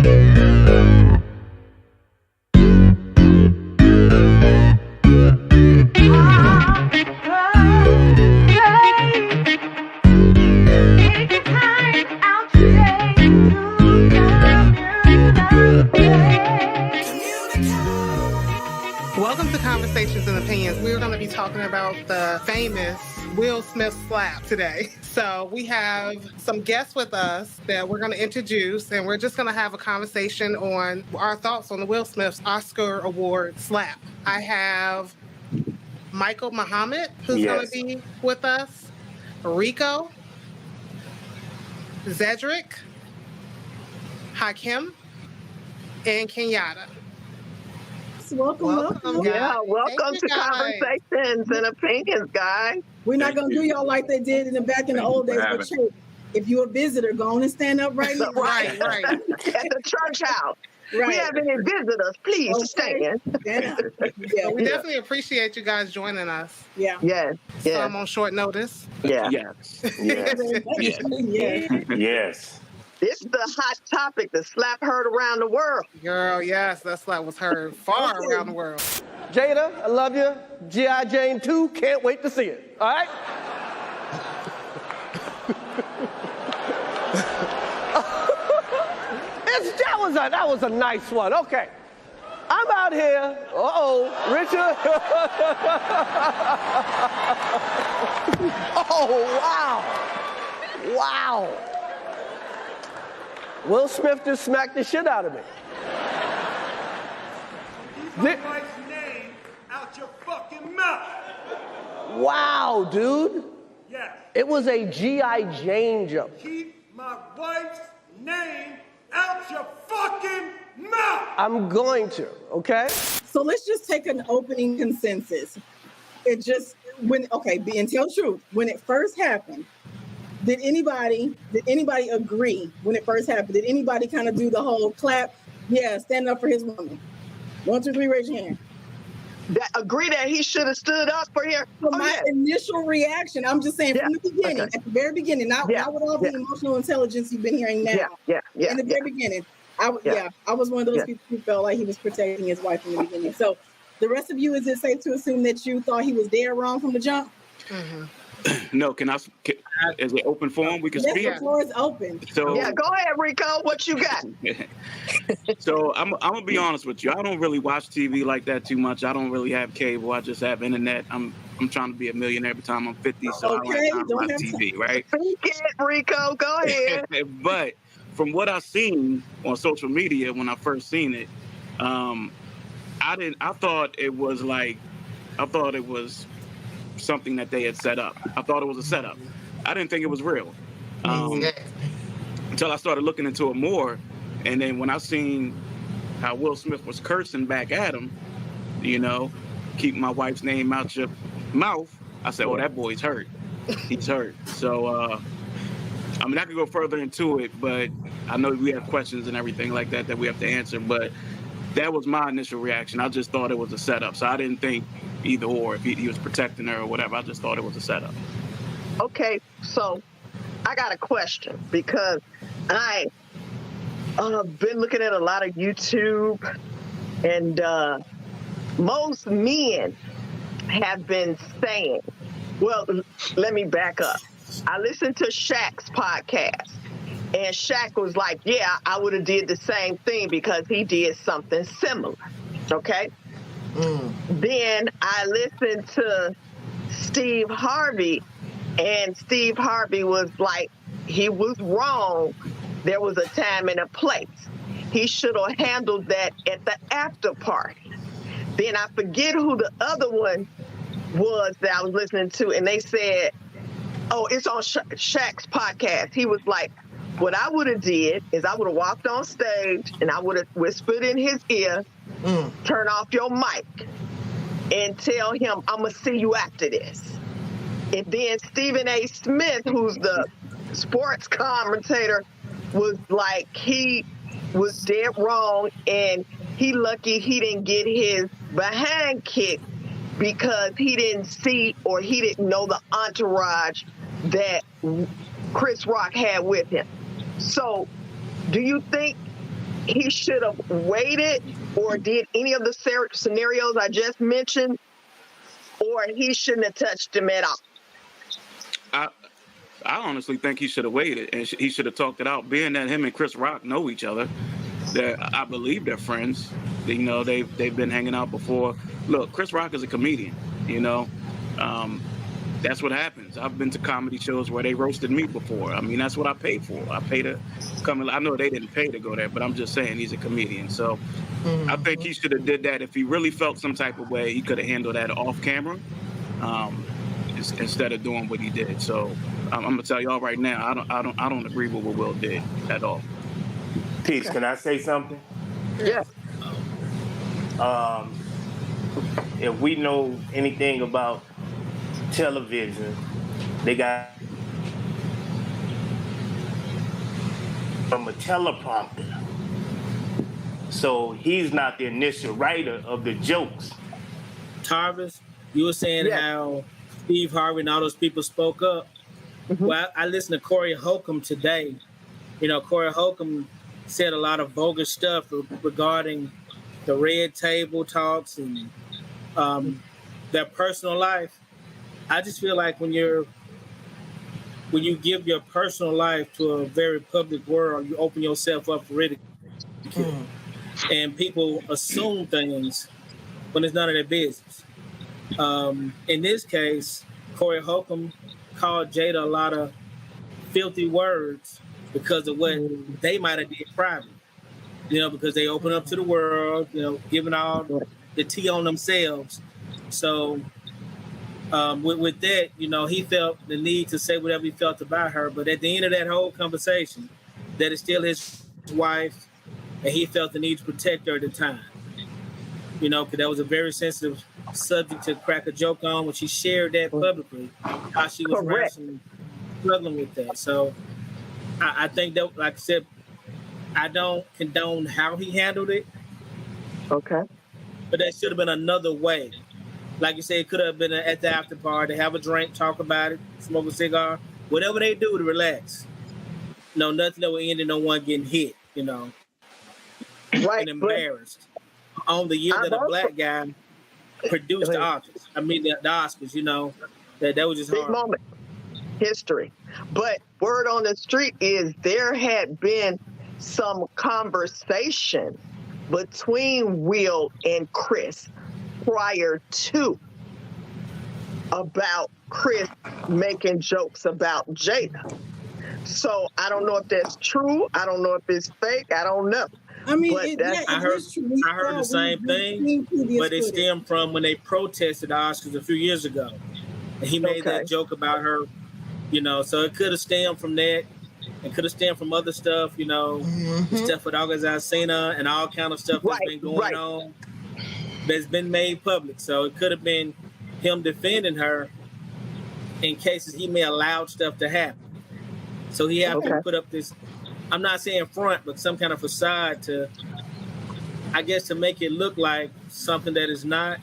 Welcome to Conversations and Opinions. We're going to be talking about the famous Will Smith slap today. So we have some guests with us that we're going to introduce, and we're just going to have a conversation on our thoughts on the Will Smith's Oscar Award slap. I have Michael Muhammad, who's going to be with us, Rico, Zedric, Hakim, and Kenyatta. Welcome. Yeah, welcome to Conversations and Opinions, guys. We're not going to do y'all like they did back in the old days with church. If you're a visitor, go on and stand up right now. Right. At the church house. Right. We have any visitors, please stand. Yeah, we definitely appreciate you guys joining us. Yeah. Yes. Some on short notice. Yeah. Yes. It's the hot topic. The slap heard around the world. Girl, yes, that slap was heard far around the world. Jada, I love you. G.I. Jane 2, can't wait to see it. All right? That was a nice one. Okay. I'm out here. Richard. Wow. Will Smith just smacked the shit out of me. Keep my wife's name out your fucking mouth. Wow, dude. Yes. It was a G.I. Jane jump. Keep my wife's name out your fucking mouth. I'm going to, okay? So let's just take an opening consensus. And tell the truth. When it first happened, did anybody agree when it first happened? Did anybody kind of do the whole clap? Yeah, stand up for his woman. 1, 2, 3, raise your hand. Agree that he should have stood up for him. Initial reaction, I'm just saying from the beginning, at the very beginning, not with all the emotional intelligence you've been hearing now. In the very beginning, I was one of those people who felt like he was protecting his wife in the beginning. So the rest of you, is it safe to assume that you thought he was dead wrong from the jump? Mm-hmm. No, is it open forum? We can speak. The floor is open. So go ahead, Rico. What you got? So I'm gonna be honest with you. I don't really watch TV like that too much. I don't really have cable. I just have internet. I'm trying to be a millionaire every time I'm 50, so I don't have time to watch TV, right? Speak it, Rico. Go ahead. But from what I've seen on social media when I first seen it, I thought it was something that they had set up. I thought it was a setup. I didn't think it was real until I started looking into it more. And then when I seen how Will Smith was cursing back at him, keep my wife's name out your mouth, I said, oh, that boy's hurt. He's hurt. So, I could go further into it, but I know we have questions and everything like that we have to answer. But that was my initial reaction. I just thought it was a setup. So I didn't think either or, if he was protecting her or whatever. I just thought it was a setup. Okay, so I got a question because I been looking at a lot of YouTube, and most men have been saying, well, let me back up. I listened to Shaq's podcast, and Shaq was like, yeah, I would have did the same thing because he did something similar, okay? Then I listened to Steve Harvey, and Steve Harvey was like, he was wrong. There was a time and a place. He should have handled that at the after party. Then I forget who the other one was that I was listening to, and they said, oh, it's on Shaq's podcast. He was like, what I would have did is I would have walked on stage and I would have whispered in his ear, turn off your mic and tell him, I'm going to see you after this. And then Stephen A. Smith, who's the sports commentator, was like, he was dead wrong and he lucky he didn't get his behind kicked because he didn't see or he didn't know the entourage that Chris Rock had with him. So do you think he should have waited or did any of the scenarios I just mentioned, or he shouldn't have touched him at all? I honestly think he should have waited, and he should have talked it out. Being that him and Chris Rock know each other, that I believe they're friends. You know, they've been hanging out before. Look, Chris Rock is a comedian. You know, that's what happens. I've been to comedy shows where they roasted me before. I mean, that's what I paid for. I paid to come. I know they didn't pay to go there, but I'm just saying he's a comedian. So I think he should have did that. If he really felt some type of way, he could have handled that off camera instead of doing what he did. So I'm gonna tell y'all right now, I don't agree with what Will did at all. Peace. Can I say something? Yes. If we know anything about television, they got from a teleprompter. So he's not the initial writer of the jokes. Tarvis, you were saying how Steve Harvey and all those people spoke up. Well, I listened to Corey Holcomb today. You know, Corey Holcomb said a lot of bogus stuff regarding the red table talks and their personal life. I just feel like when you give your personal life to a very public world, you open yourself up for ridicule. And people assume things when it's none of their business. In this case, Corey Holcomb called Jada a lot of filthy words because of what they might have did privately. You know, because they open up to the world, you know, giving all the tea on themselves. So with that, you know, he felt the need to say whatever he felt about her. But at the end of that whole conversation, that is still his wife, and he felt the need to protect her at the time. You know, because that was a very sensitive subject to crack a joke on when she shared that publicly, how she was wrestling, struggling with that. So I think that, like I said, I don't condone how he handled it. Okay. But that should have been another way. Like you said, it could have been at the after party, have a drink, talk about it, smoke a cigar, whatever they do to relax. No, nothing that will end in no one getting hit, you know, and embarrassed. On the year that a black guy produced the Oscars. I mean, the Oscars, you know, that was just big hard. moment. History. But word on the street is there had been some conversation between Will and Chris prior to about Chris making jokes about Jada. So I don't know if that's true. I don't know if it's fake. I don't know. I mean, I heard the same thing, but it stemmed from when they protested the Oscars a few years ago. And he made that joke about her, you know, so it could have stemmed from that. It could have stemmed from other stuff, you know, stuff with August Alsina and all kind of stuff that's been going on that's been made public. So it could have been him defending her in cases he may allow stuff to happen. So he had to put up this, I'm not saying front, but some kind of facade to, I guess, to make it look like something that is not.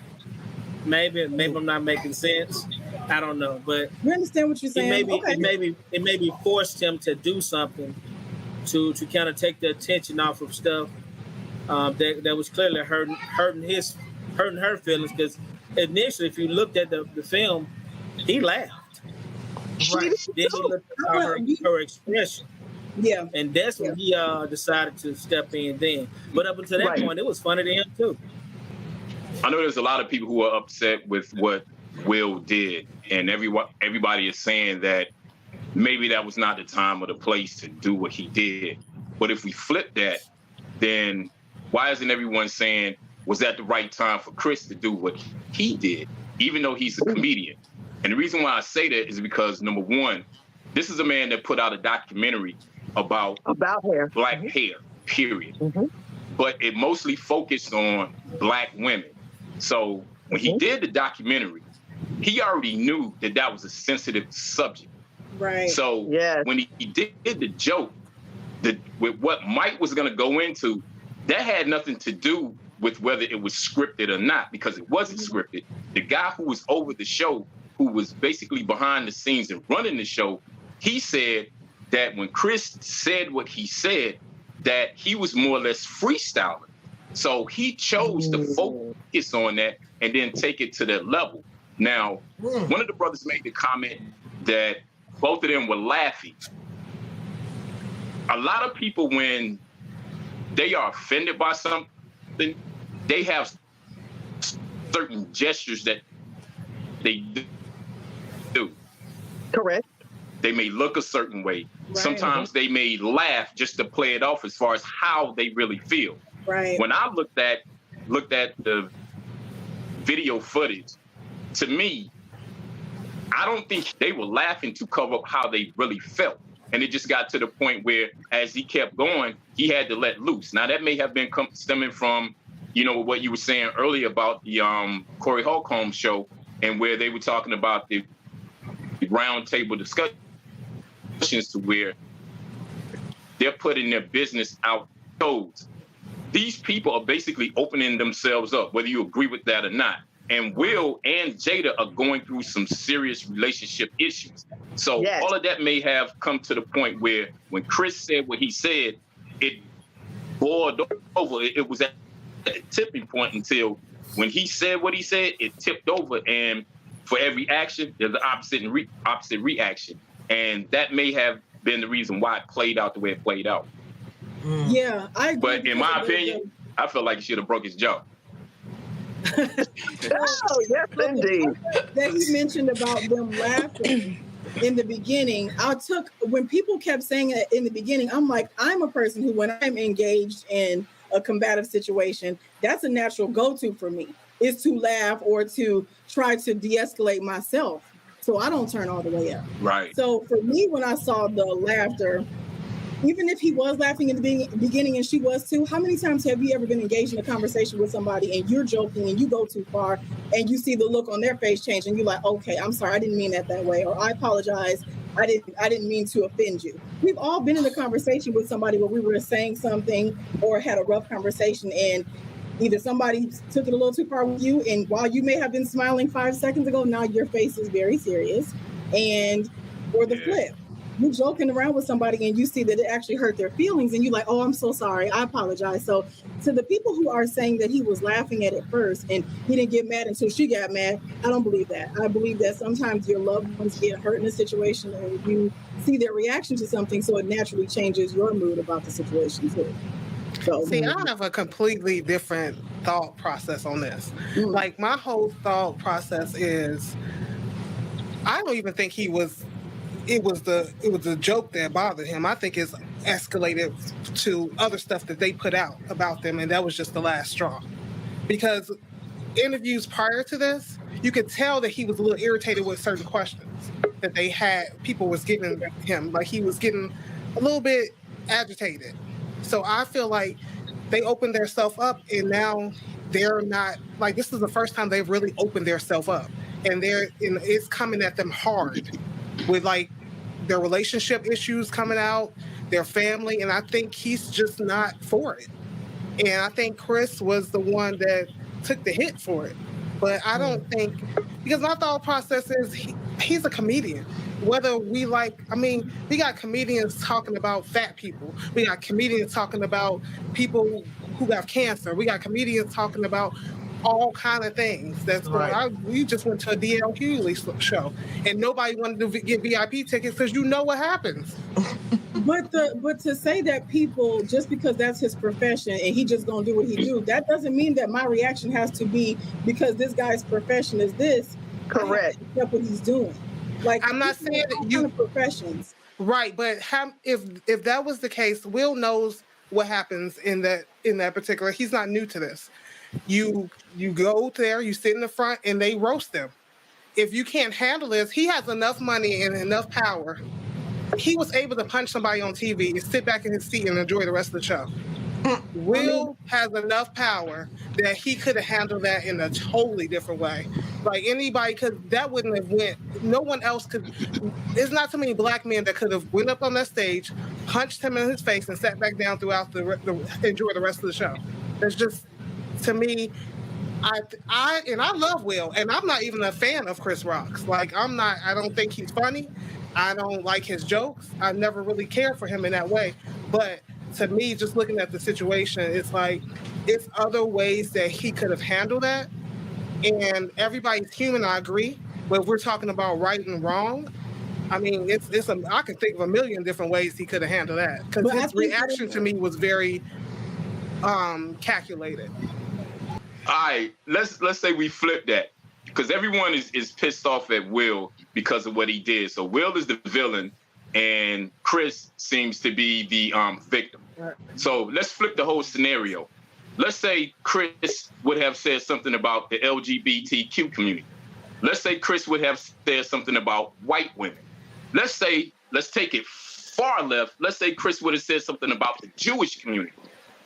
Maybe I'm not making sense. I don't know, but you understand what you're saying. It maybe forced him to do something to kind of take the attention off of stuff that was clearly hurting her feelings. Because initially, if you looked at the film, he laughed. Right. Then he looked at her expression. Yeah. And that's when he decided to step in then. But up until that point, it was funny to him too. I know there's a lot of people who are upset with what Will did, and everybody is saying that maybe that was not the time or the place to do what he did. But if we flip that, then why isn't everyone saying, was that the right time for Chris to do what he did, even though he's a comedian? And the reason why I say that is because, number one, this is a man that put out a documentary about hair. Black hair, period. But it mostly focused on Black women. So when he did the documentary, he already knew that that was a sensitive subject. Right. So when he did the joke, with what Mike was going to go into, that had nothing to do with whether it was scripted or not, because it wasn't scripted. The guy who was over the show, who was basically behind the scenes and running the show, he said that when Chris said what he said, that he was more or less freestyling. So he chose to focus on that and then take it to that level. Now, one of the brothers made the comment that both of them were laughing. A lot of people, when they are offended by something, they have certain gestures that they do. Correct. They may look a certain way. Right. Sometimes they may laugh just to play it off as far as how they really feel. Right. When I looked at the video footage, to me, I don't think they were laughing to cover up how they really felt. And it just got to the point where, as he kept going, he had to let loose. Now, that may have been stemming from, what you were saying earlier about the Corey Holcomb show, and where they were talking about the round table discussions, to where they're putting their business out. These people are basically opening themselves up, whether you agree with that or not. And Will and Jada are going through some serious relationship issues. So all of that may have come to the point where when Chris said what he said, it boiled over. It was at the tipping point until when he said what he said, it tipped over. And for every action, there's an opposite reaction. And that may have been the reason why it played out the way it played out. Yeah, I agree. But in my opinion, I feel like he should have broke his jaw. Oh, yes, indeed. That he mentioned about them laughing in the beginning, when people kept saying it in the beginning, I'm like, I'm a person who, when I'm engaged in a combative situation, that's a natural go-to for me, is to laugh or to try to de-escalate myself, so I don't turn all the way up. Right. So for me, when I saw the laughter, even if he was laughing in the beginning and she was too, how many times have you ever been engaged in a conversation with somebody and you're joking and you go too far and you see the look on their face change and you're like, okay, I'm sorry, I didn't mean that way, or I apologize, I didn't mean to offend you. We've all been in a conversation with somebody where we were saying something or had a rough conversation, and either somebody took it a little too far with you, and while you may have been smiling 5 seconds ago, now your face is very serious, or the flip. You're joking around with somebody and you see that it actually hurt their feelings and you're like, oh, I'm so sorry, I apologize. So to the people who are saying that he was laughing at it first and he didn't get mad until she got mad, I don't believe that. I believe that sometimes your loved ones get hurt in a situation and you see their reaction to something, so it naturally changes your mood about the situation too. So, see, I have a completely different thought process on this. Like, my whole thought process is, I don't even think it was the joke that bothered him. I think it's escalated to other stuff that they put out about them, and that was just the last straw. Because interviews prior to this, you could tell that he was a little irritated with certain questions that people was giving him. Like, he was getting a little bit agitated. So I feel like they opened their self up, and now they're not, like, this is the first time they've really opened their self up, and it's coming at them hard with, like, their relationship issues coming out, their family, and I think he's just not for it. And I think Chris was the one that took the hit for it. But I don't think, because my thought process is he's a comedian. Whether we we got comedians talking about fat people. We got comedians talking about people who have cancer. We got comedians talking about all kind of things that's going on. We just went to a DL Hughley show and nobody wanted to get VIP tickets because you know what happens. But to say that people, just because that's his profession and he just gonna do what he do, that doesn't mean that my reaction has to be because this guy's profession is this. Correct. That's what he's doing. Like, I'm not saying that you kind of professions. Right, but if that was the case, Will knows what happens in that particular. He's not new to this. You go there, you sit in the front, and they roast them. If you can't handle this, he has enough money and enough power. He was able to punch somebody on TV and sit back in his seat and enjoy the rest of the show. Will has enough power that he could have handled that in a totally different way. Like, anybody could, that wouldn't have went. No one else could. There's not so many black men that could have went up on that stage, punched him in his face, and sat back down throughout enjoy the rest of the show. That's just, to me, I love Will, and I'm not even a fan of Chris Rock's. Like, I don't think he's funny. I don't like his jokes. I never really cared for him in that way. But to me, just looking at the situation, it's like it's other ways that he could have handled that. And everybody's human, I agree. But we're talking about right and wrong. I mean, I can think of a million different ways he could have handled that, because his reaction to me was very calculated. All right, let's say we flip that, because everyone is pissed off at Will because of what he did. So Will is the villain, and Chris seems to be the victim. Right. So let's flip the whole scenario. Let's say Chris would have said something about the LGBTQ community. Let's say Chris would have said something about white women. Let's take it far left. Let's say Chris would have said something about the Jewish community.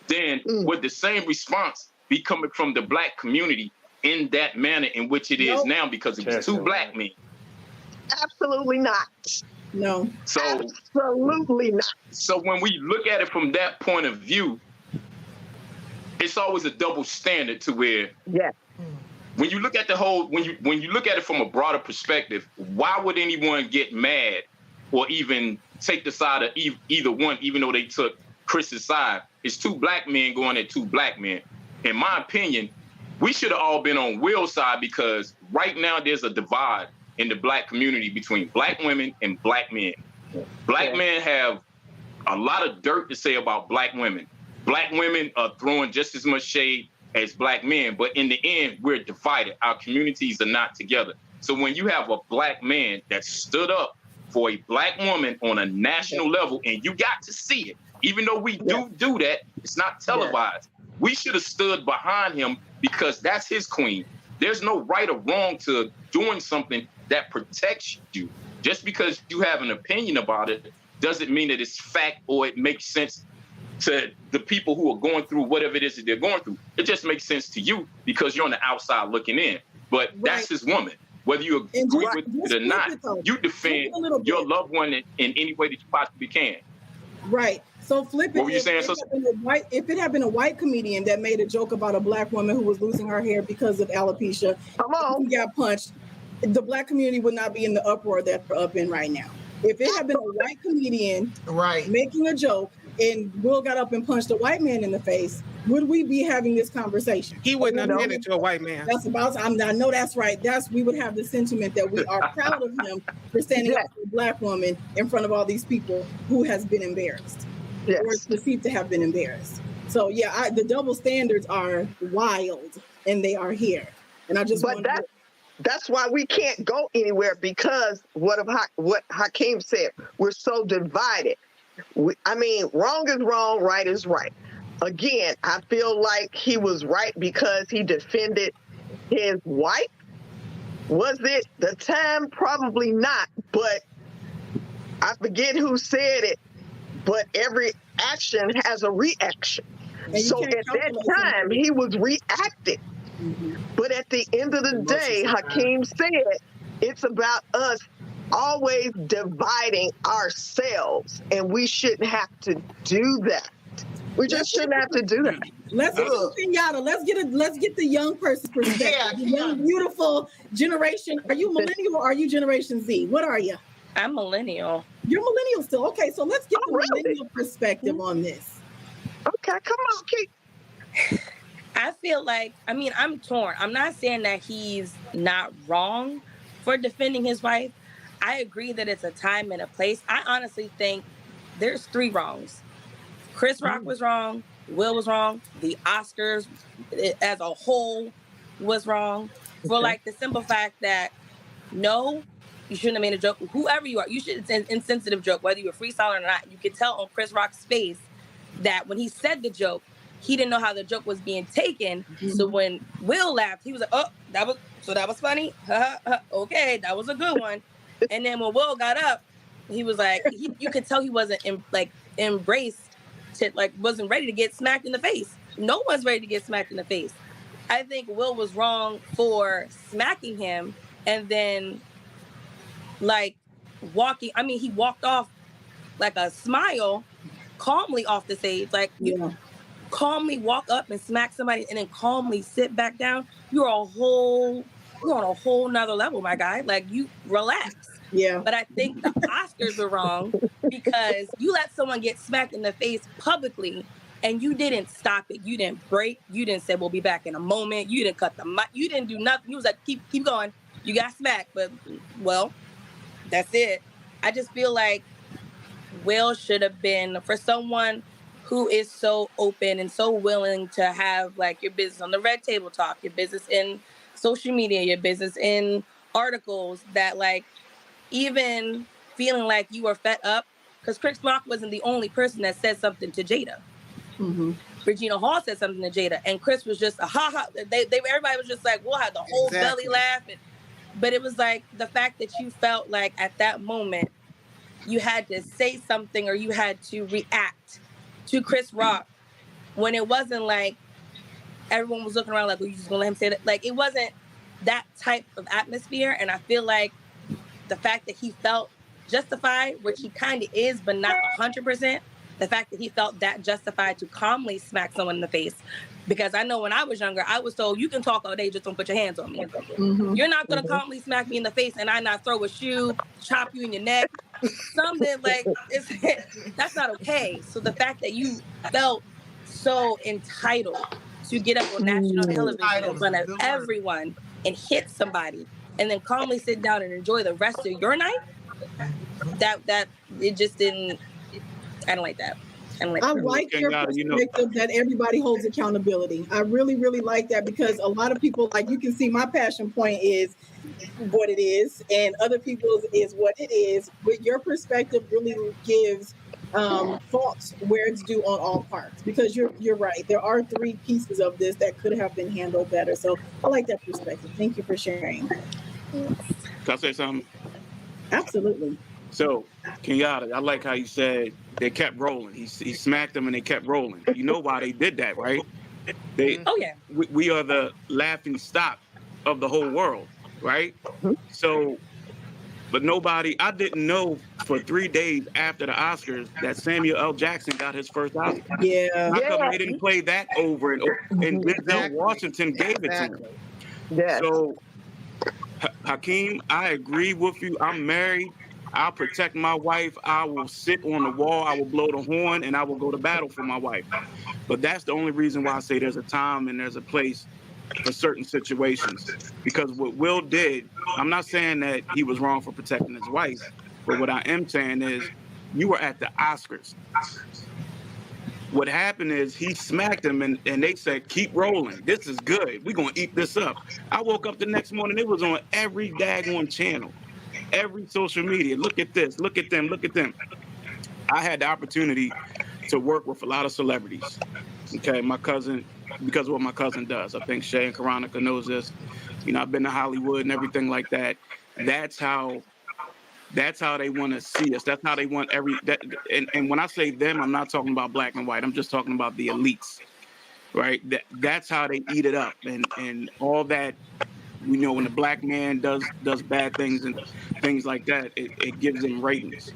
Then would the same response be coming from the black community in that manner in which it is now, because it was two black men? Absolutely not. No. So absolutely not. So when we look at it from that point of view, it's always a double standard to where when you look at the whole, when you look at it from a broader perspective, why would anyone get mad or even take the side of either one, even though they took Chris's side? It's two black men going at two black men. In my opinion, we should have all been on Will's side, because right now there's a divide in the black community between black women and black men. Black men have a lot of dirt to say about black women. Black women are throwing just as much shade as black men, but in the end, we're divided. Our communities are not together. So when you have a black man that stood up for a black woman on a national level, and you got to see it, even though we do that, it's not televised. We should have stood behind him, because that's his queen. There's no right or wrong to doing something that protects you. Just because you have an opinion about it doesn't mean that it's fact or it makes sense to the people who are going through whatever it is that they're going through. It just makes sense to you because you're on the outside looking in. But that's his woman. Whether you agree with it or not, you defend your loved one in any way that you possibly can. Right. So flip it. What were you saying? If it had been a white comedian that made a joke about a black woman who was losing her hair because of alopecia, who got punched, the black community would not be in the uproar that they're up in right now. If it had been a white comedian making a joke and Will got up and punched a white man in the face, would we be having this conversation? He wouldn't have done it to a white man. That's about. I know that's right. We would have the sentiment that we are proud of him for standing up for a black woman in front of all these people who has been embarrassed or is perceived to have been embarrassed. So the double standards are wild, and they are here. And I just that's why we can't go anywhere, because what Hakeem said, we're so divided. Wrong is wrong, right is right. Again, I feel like he was right because he defended his wife. Was it the time? Probably not, but I forget who said it, but every action has a reaction. So at that time, he was reacting. Mm-hmm. But at the end of the day, Hakeem said, it's about us always dividing ourselves, and we shouldn't have to do that. We just shouldn't have to do that. Let's get Kenyatta. Let's get the young person's perspective. The young, beautiful generation. Are you millennial or are you Generation Z? What are you? I'm millennial. You're millennial still. Okay, so let's get the millennial perspective on this. Okay, come on, Keith. I feel like, I'm torn. I'm not saying that he's not wrong for defending his wife. I agree that it's a time and a place. I honestly think there's 3 wrongs. Chris Rock was wrong. Will was wrong. The Oscars as a whole was wrong. For like the simple fact that, no, you shouldn't have made a joke. Whoever you are, you should. It's an insensitive joke, whether you're a freestyler or not. You could tell on Chris Rock's face that when he said the joke, he didn't know how the joke was being taken. Mm-hmm. So when Will laughed, he was like, "Oh, that was funny. Okay, that was a good one." And then when Will got up, he was like, you could tell he wasn't embraced. Wasn't ready to get smacked in the face. No one's ready to get smacked in the face. I think Will was wrong for smacking him and then walking. He walked off like a smile, calmly off the stage. You calmly walk up and smack somebody and then calmly sit back down. You're on a whole nother level, my guy. You relax. Yeah. But I think the Oscars were wrong because you let someone get smacked in the face publicly and you didn't stop it. You didn't break. You didn't say, we'll be back in a moment. You didn't cut the mic. You didn't do nothing. You was like, keep going. You got smacked, but well, that's it. I just feel like Will should have been, for someone who is so open and so willing to have like your business on the Red Table Talk, your business in social media, your business in articles, that like even feeling like you were fed up, because Chris Rock wasn't the only person that said something to Jada. Mm-hmm. Regina Hall said something to Jada, and Chris was just a ha ha. Everybody was just like, we'll have the whole belly laughing. But it was like the fact that you felt like at that moment you had to say something or you had to react to Chris Rock when it wasn't like everyone was looking around like, well, you just gonna let him say that? Like, it wasn't that type of atmosphere. And I feel like the fact that he felt justified, which he kind of is, but not 100%, the fact that he felt that justified to calmly smack someone in the face. Because I know when I was younger, I was told, you can talk all day, just don't put your hands on me. Mm-hmm. You're not going to calmly smack me in the face and I not throw a shoe, chop you in your neck, something like, that's not okay. So the fact that you felt so entitled to get up on national television in front of everyone and hit somebody and then calmly sit down and enjoy the rest of your night, that it just didn't, I don't like that. I like your perspective that everybody holds accountability. I really, really like that, because a lot of people, like, you can see my passion point is what it is and other people's is what it is. But your perspective really gives faults where it's due on all parts, because you're right. There are 3 pieces of this that could have been handled better. So I like that perspective. Thank you for sharing. Can I say something? Absolutely. So, Kenyatta, I like how you said they kept rolling. He smacked them and they kept rolling. You know why they did that, right? Oh, yeah. We are the laughing stock of the whole world, right? So, but I didn't know for 3 days after the Oscars that Samuel L. Jackson got his first Oscar. Yeah. How come they didn't play that over and over? And Denzel Washington gave it to him. Yes. So, Hakeem, I agree with you. I'm married. I'll protect my wife. I will sit on the wall. I will blow the horn, and I will go to battle for my wife. But that's the only reason why I say there's a time and there's a place for certain situations. Because what Will did, I'm not saying that he was wrong for protecting his wife, but what I am saying is you were at the Oscars. What happened is he smacked him, and they said, keep rolling. This is good. We're going to eat this up. I woke up the next morning. It was on every daggone channel. Every social media. Look at this. Look at them. Look at them. I had the opportunity to work with a lot of celebrities. Okay, my cousin, because of what my cousin does. I think Shay and Karonica knows this. You know, I've been to Hollywood and everything like that. That's how they want to see us. That's how they want and when I say them, I'm not talking about black and white. I'm just talking about the elites, right? That's how they eat it up and all that. You know, when the black man does bad things and things like that, it gives them ratings.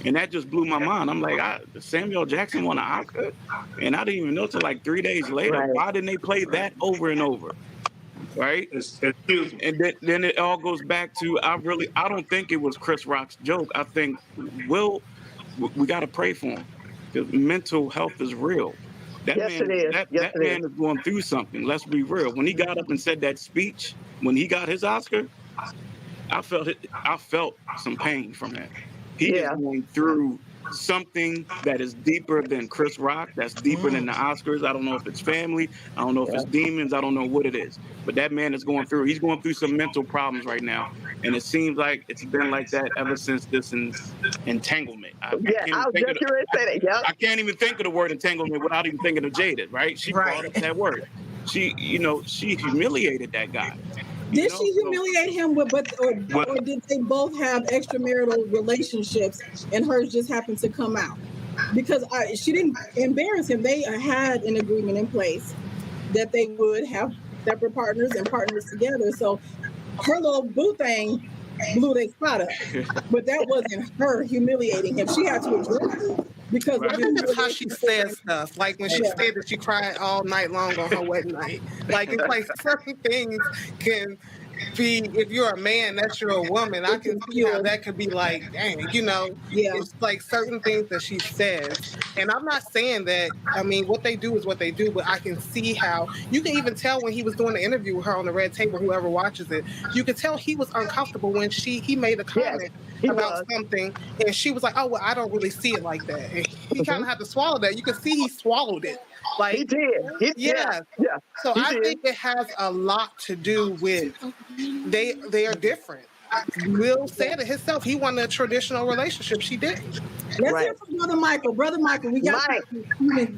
And that just blew my mind. I'm like, Samuel Jackson won an Oscar? And I didn't even know till like 3 days later. Right. Why didn't they play that over and over? Right? And then it all goes back to, I don't think it was Chris Rock's joke. I think, we got to pray for him. Because mental health is real. That man is going through something. Let's be real. When he got up and said that speech, when he got his Oscar, I felt some pain from him. He is going through something that is deeper than Chris Rock, that's deeper than the Oscars. I don't know if it's family. I don't know if it's demons. I don't know what it is. But that man is going through some mental problems right now. And it seems like it's been like that ever since this entanglement. I can't even think of the word entanglement without even thinking of Jada, right? She brought up that word. She humiliated that guy. Did she humiliate him, or did they both have extramarital relationships and hers just happened to come out? Because she didn't embarrass him. They had an agreement in place that they would have separate partners and partners together. So her little boo thing blew their spot up. But that wasn't her humiliating him. She had to address it. Because I think that's how she says stuff. Like when she said that she cried all night long on her wedding night. Like it's like certain things can be, if you're a man, that's you're a woman. I can see how that could be like, dang, you know, Yeah. it's like certain things that she says. And I'm not saying that, I mean, what they do is what they do, but I can see how, you can even tell when he was doing the interview with her on the red table, whoever watches it, you could tell he was uncomfortable when he made a comment about something, and she was like, oh, well, I don't really see it like that. And he kind of had to swallow that. You could see he swallowed it. Like, he did. Yeah. So I think it has a lot to do with they are different. Will said it himself. He wanted a traditional relationship. She didn't. Let's hear from Brother Michael. Brother Michael, we got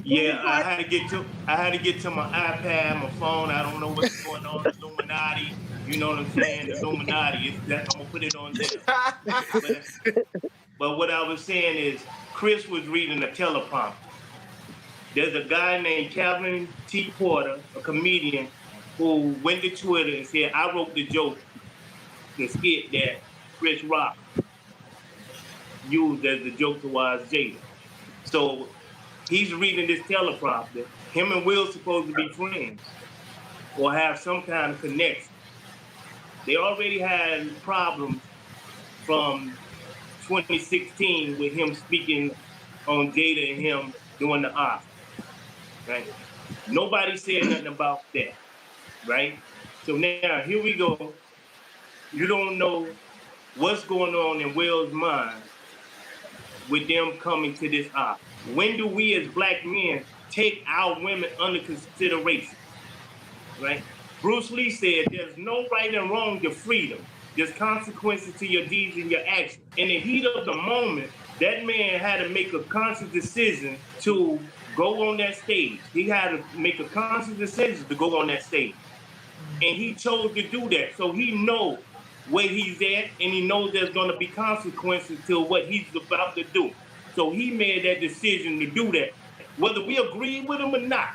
Yeah, I had to get to my iPad, my phone. I don't know what's going on. The Illuminati, you know what I'm saying? The Illuminati. I'm gonna put it on there. But what I was saying is, Chris was reading a teleprompter. There's a guy named Calvin T. Porter, a comedian, who went to Twitter and said, I wrote the joke, the skit that Chris Rock used as the joke towards Jada. So he's reading this teleprompter. Him and Will supposed to be friends or have some kind of connection. They already had problems from 2016 with him speaking on Jada and him doing the Oscars. Right? Nobody said nothing about that, right? So now, here we go. You don't know what's going on in Will's mind with them coming to this Oscar. When do we as black men take our women under consideration, right? Bruce Lee said, there's no right and wrong to freedom. There's consequences to your deeds and your actions. In the heat of the moment, that man had to make a conscious decision to go on that stage. He had to make a conscious decision to go on that stage. And he chose to do that. So he knows where he's at, and he knows there's going to be consequences to what he's about to do. So he made that decision to do that. Whether we agree with him or not,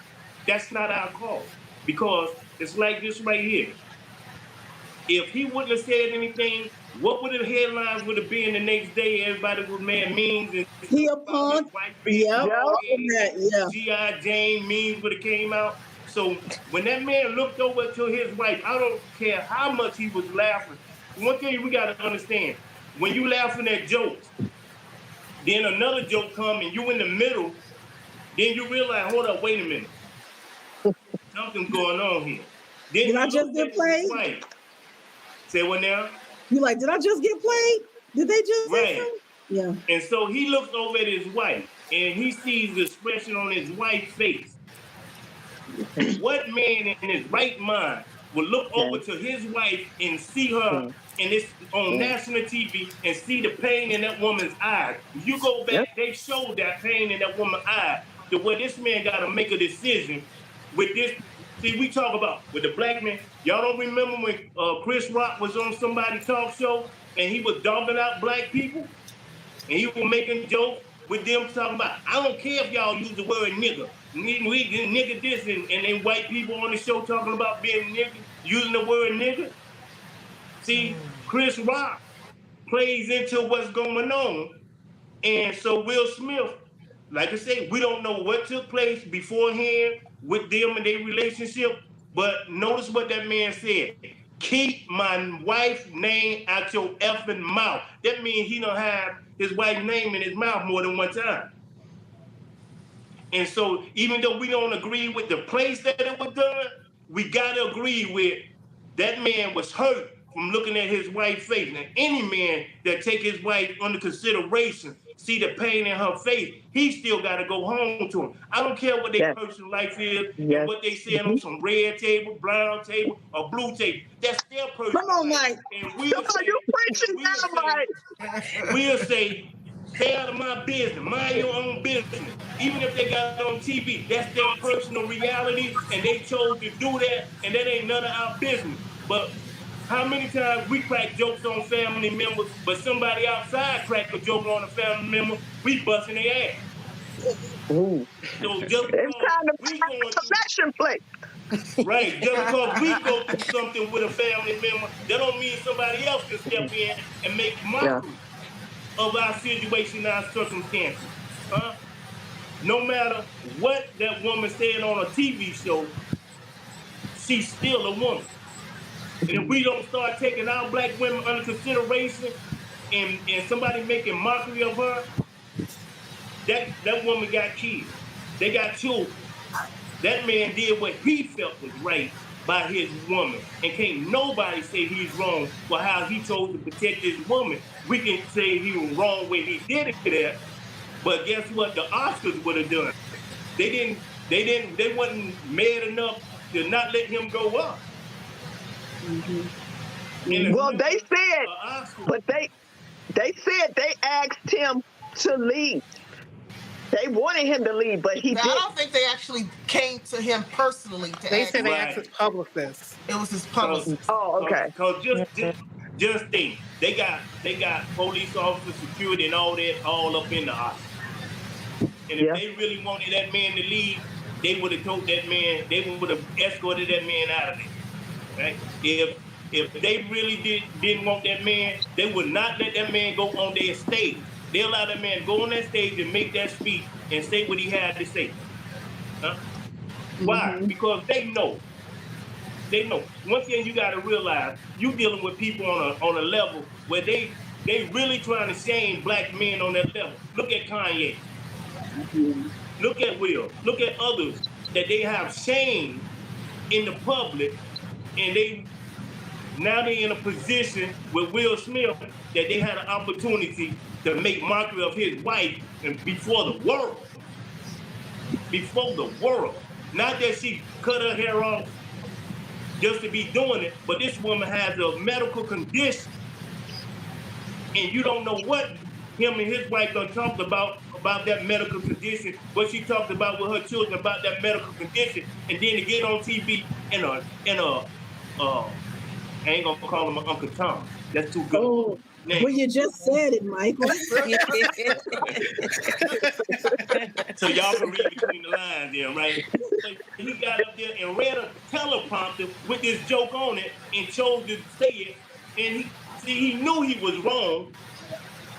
that's not our call. Because it's like this right here. If he wouldn't have said anything, what would the headlines would have been the next day? Everybody would man memes and he a punk. G.I. Jane memes would have came out. So when that man looked over to his wife, I don't care how much he was laughing. One thing we got to understand, when you laughing at jokes, then another joke come and you in the middle, then you realize, hold up, wait a minute. Something's going on here. Then did I just get played? Say what now? You like, did I just get played? Did they just Yeah. And so he looks over at his wife and he sees the expression on his wife's face. What man in his right mind would look over to his wife and see her and it's on national TV and see the pain in that woman's eyes? If you go back, they showed that pain in that woman's eyes to where this man got to make a decision with this. See, we talk about with the black man. Y'all don't remember when Chris Rock was on somebody's talk show and he was dumping out black people? And he was making jokes with them talking about, I don't care if y'all use the word nigga. We nigga this and then white people on the show talking about being nigga, using the word nigga. See, Chris Rock plays into what's going on. And so Will Smith, like I say, we don't know what took place beforehand with them and their relationship, but notice what that man said. Keep my wife's name out your effing mouth. That means he don't have his wife's name in his mouth more than one time. And so even though we don't agree with the place that it was done, we gotta agree with that man was hurt from looking at his wife's face. Now, any man that take his wife under consideration, see the pain in her face, he still got to go home to him. I don't care what their personal life is and what they say on some red table, brown table, or blue table. That's their personal Come on, Come Mike. on, you preaching now, Mike. We'll say, stay out of my business, mind your own business. Even if they got it on TV, that's their personal reality, and they chose to do that, and that ain't none of our business. But how many times we crack jokes on family members, but somebody outside crack a joke on a family member, we busting their ass. Ooh. So just it's time to we find a connection plate. Right, just because we go through something with a family member, that don't mean somebody else can step in and make mockery of our situation, our circumstances. No matter what that woman said on a TV show, she's still a woman. And if we don't start taking our black women under consideration and somebody making mockery of her, that woman got killed. They got children. That man did what he felt was right by his woman. And can't nobody say he's wrong for how he chose to protect his woman. We can say he was wrong when he did it to that. But guess what? The Oscars would have done. They wasn't mad enough to not let him go up. Well, they said, but they said they asked him to leave. They wanted him to leave, but he Now, didn't. I don't think they actually came to him personally to They ask said him. they asked his publicist. It was his publicist. Oh, okay. Because just think, they got police officers, security, and all that all up in the Oscars. And if they really wanted that man to leave, they would have told that man, they would have escorted that man out of there. Right? If they really didn't want that man, they would not let that man go on their stage. They allow that man go on that stage and make that speech and say what he had to say. Why? Because they know. They know. One thing you got to realize, you dealing with people on a level where they really trying to shame black men on that level. Look at Kanye. Look at Will. Look at others that they have shamed in the public, and now they in a position with Will Smith that they had an opportunity to make mockery of his wife and before the world. Before the world. Not that she cut her hair off just to be doing it, but this woman has a medical condition, and you don't know what him and his wife done talked about that medical condition, what she talked about with her children about that medical condition, and then to get on TV and I ain't gonna call him Uncle Tom. That's too good. Oh, well, you just said it, Michael. So y'all can read between the lines there, right? So he got up there and read a teleprompter with this joke on it and chose to say it. And he knew he was wrong.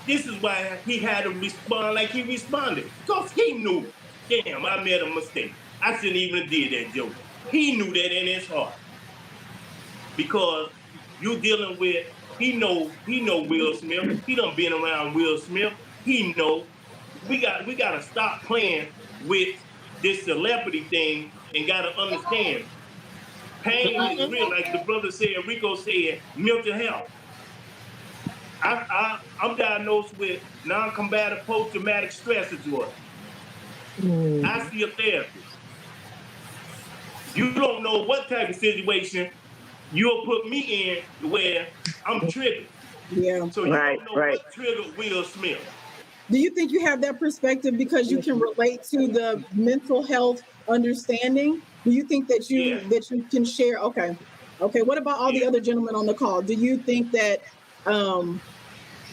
This is why he had to respond like he responded. Because he knew, damn, I made a mistake. I shouldn't even have did that joke. He knew that in his heart. Because you dealing with, he know Will Smith. He done been around Will Smith. He know. We got to stop playing with this celebrity thing and got to understand. Pain is real, like the brother said, Rico said, mental health. I'm diagnosed with non-combative post-traumatic stress disorder. I see a therapist. You don't know what type of situation you'll put me in where I'm triggered. Yeah. So you don't know what triggered Will Smith. Do you think you have that perspective because you can relate to the mental health understanding? Do you think that you can share? Okay. What about all the other gentlemen on the call? Do you think that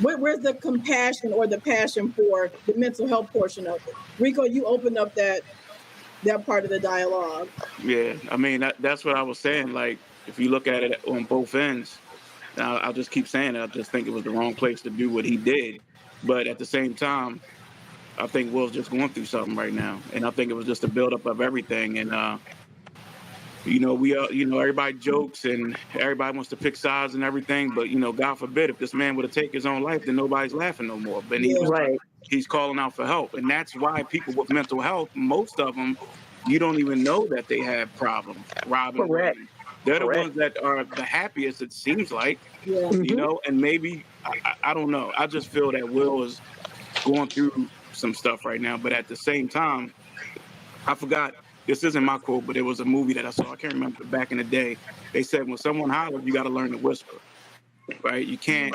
where's the compassion or the passion for the mental health portion of it? Rico, you opened up that part of the dialogue. Yeah, I mean that's what I was saying. Like if you look at it on both ends, I'll just keep saying it. I just think it was the wrong place to do what he did. But at the same time, I think Will's just going through something right now, and I think it was just a buildup of everything. And everybody jokes and everybody wants to pick sides and everything, but God forbid if this man would have taken his own life, then nobody's laughing no more. But he's calling out for help, and that's why people with mental health, most of them, you don't even know that they have problems. Robin, they're the ones that are the happiest, it seems like. Yeah. And maybe I don't know. I just feel that Will is going through some stuff right now, but at the same time, I forgot. This isn't my quote, but it was a movie that I saw. I can't remember back in the day. They said when someone hollers, you got to learn to whisper, right? You can't.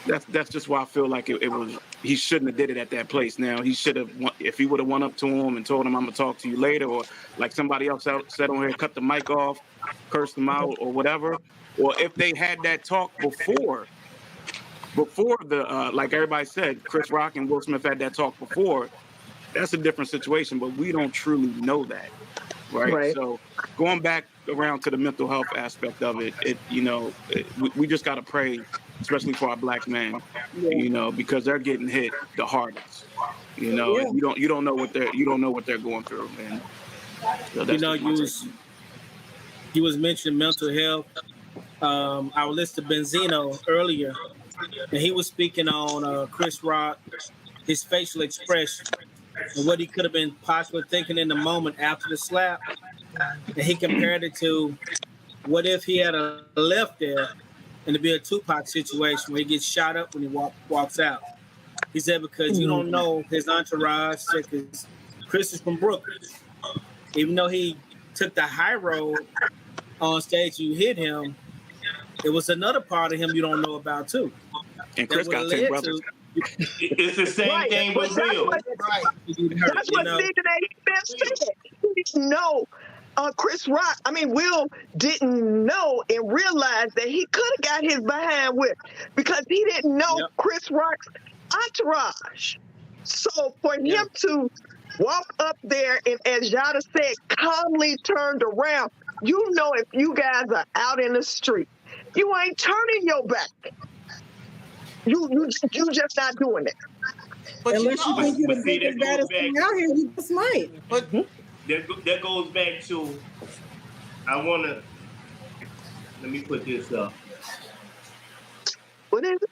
That's just why I feel like it was. He shouldn't have did it at that place. Now he should have. If he would have went up to him and told him, "I'm gonna talk to you later," or like somebody else said on here, cut the mic off, cursed him out, or whatever. Or if they had that talk before the like everybody said, Chris Rock and Will Smith had that talk before. That's a different situation, but we don't truly know that, right? So going back around to the mental health aspect of it, we just got to pray, especially for our black men, because they're getting hit the hardest. You don't know what they're going through, man. So you was mentioning mental health. I was listening to Benzino earlier, and he was speaking on Chris Rock, his facial expression, and what he could have been possibly thinking in the moment after the slap. And he compared it to what if he had left there and to be a Tupac situation where he gets shot up when he walks out. He said because you don't know his entourage, because Chris is from Brooklyn. Even though he took the high road on stage, you hit him, it was another part of him you don't know about too. And Chris got 10 brothers. It's the same thing with Will. That's what Stephen A. Smith said. He didn't know Chris Rock. I mean, Will didn't know and realize that he could have got his behind whipped because he didn't know Chris Rock's entourage. So for him to walk up there and, as Yada said, calmly turned around, you know, if you guys are out in the street, you ain't turning your back. You just not doing it. But unless you think you're the biggest, baddest thing out here, you just might. But that goes back to, let me put this up. What is it?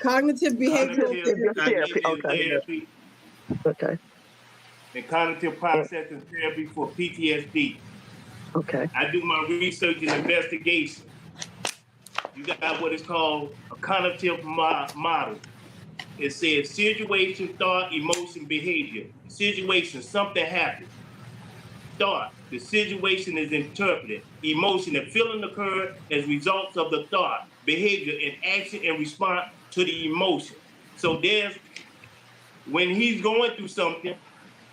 Cognitive behavioral therapy. Okay. And cognitive processing therapy for PTSD. Okay. I do my research and investigation. You got what is called a cognitive model. It says situation, thought, emotion, behavior. Situation, something happened. Thought, the situation is interpreted. Emotion, the feeling occurred as results of the thought. Behavior, an action in response to the emotion. So when he's going through something,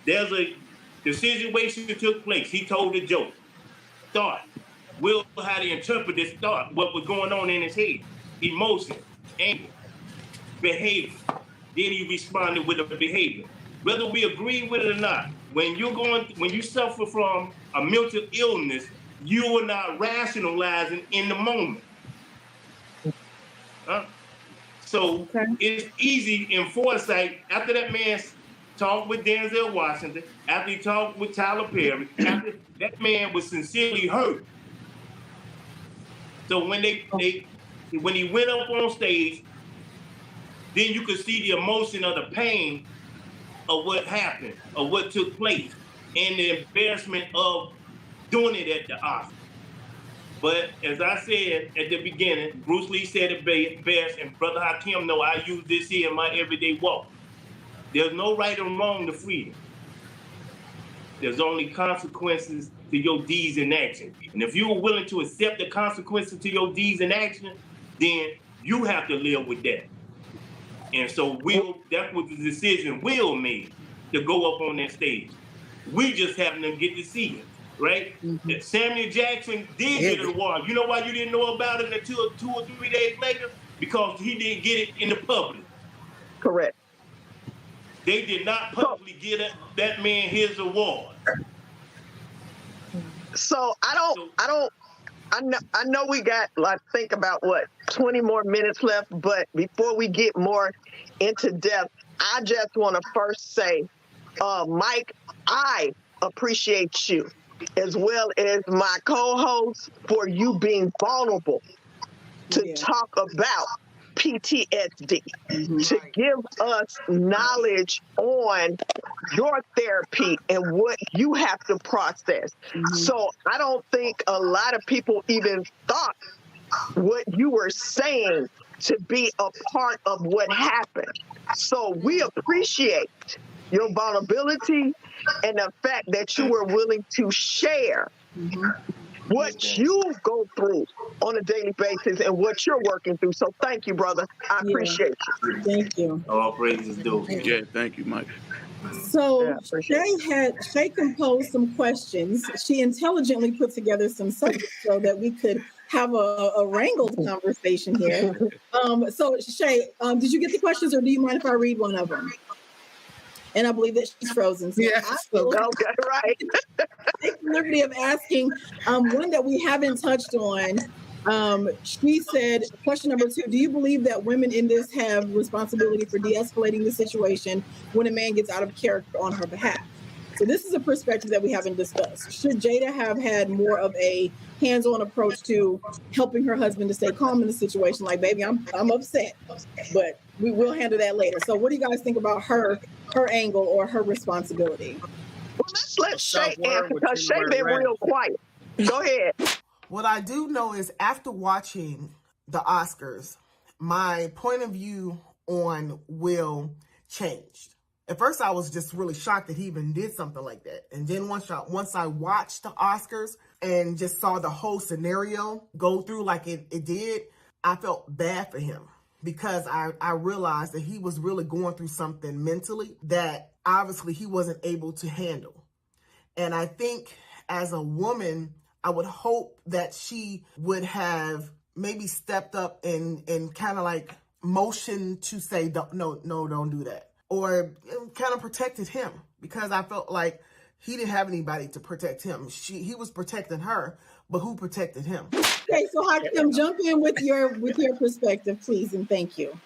the situation took place. He told a joke. Thought. Will had to interpret this thought, what was going on in his head. Emotion, anger, behavior. Then he responded with a behavior. Whether we agree with it or not, when you suffer from a mental illness, you are not rationalizing in the moment. So it's easy in foresight, after that man talked with Denzel Washington, after he talked with Tyler Perry, after that man was sincerely hurt. So when when he went up on stage, then you could see the emotion of the pain of what happened, of what took place, and the embarrassment of doing it at the Oscars. But as I said at the beginning, Bruce Lee said it best, and Brother Hakim know I use this here in my everyday walk. There's no right or wrong to freedom. There's only consequences to your deeds and actions. And if you are willing to accept the consequences to your deeds and actions, then you have to live with that. And so that was the decision Will made to go up on that stage. We just happened to get to see it, right? Mm-hmm. Samuel Jackson did get an award. You know why you didn't know about it until 2 or 3 days later? Because he didn't get it in the public. Correct. They did not publicly give that man his award. So I know we got, I think about 20 more minutes left, but before we get more into depth, I just want to first say, Mike, I appreciate you as well as my co-host for you being vulnerable to talk about PTSD, to give us knowledge on your therapy and what you have to process. So I don't think a lot of people even thought what you were saying to be a part of what happened. So we appreciate your vulnerability and the fact that you were willing to share what you go through on a daily basis and what you're working through. So thank you, brother. I appreciate you. Thank you. All praises due. Yeah, thank you, Mike. So Shay composed some questions. She intelligently put together some subjects so that we could have a wrangled conversation here. So Shay, did you get the questions, or do you mind if I read one of them? And I believe that she's frozen. So yes. Okay, right. Take the liberty of asking one that we haven't touched on. She said, question number 2, do you believe that women in this have responsibility for de-escalating the situation when a man gets out of character on her behalf? So this is a perspective that we haven't discussed. Should Jada have had more of a hands-on approach to helping her husband to stay calm in the situation? Like, baby, I'm upset, but we will handle that later. So what do you guys think about her angle or her responsibility? Well, let's let Shay answer because Shay been real quiet. Go ahead. What I do know is after watching the Oscars, my point of view on Will changed. At first, I was just really shocked that he even did something like that. And then once I watched the Oscars and just saw the whole scenario go through like it did, I felt bad for him because I realized that he was really going through something mentally that obviously he wasn't able to handle. And I think as a woman, I would hope that she would have maybe stepped up and kind of like motioned to say, no, don't do that. Or kind of protected him because I felt like he didn't have anybody to protect him. He was protecting her, but who protected him? Okay, so Hakeem, jump in with your perspective, please, and thank you.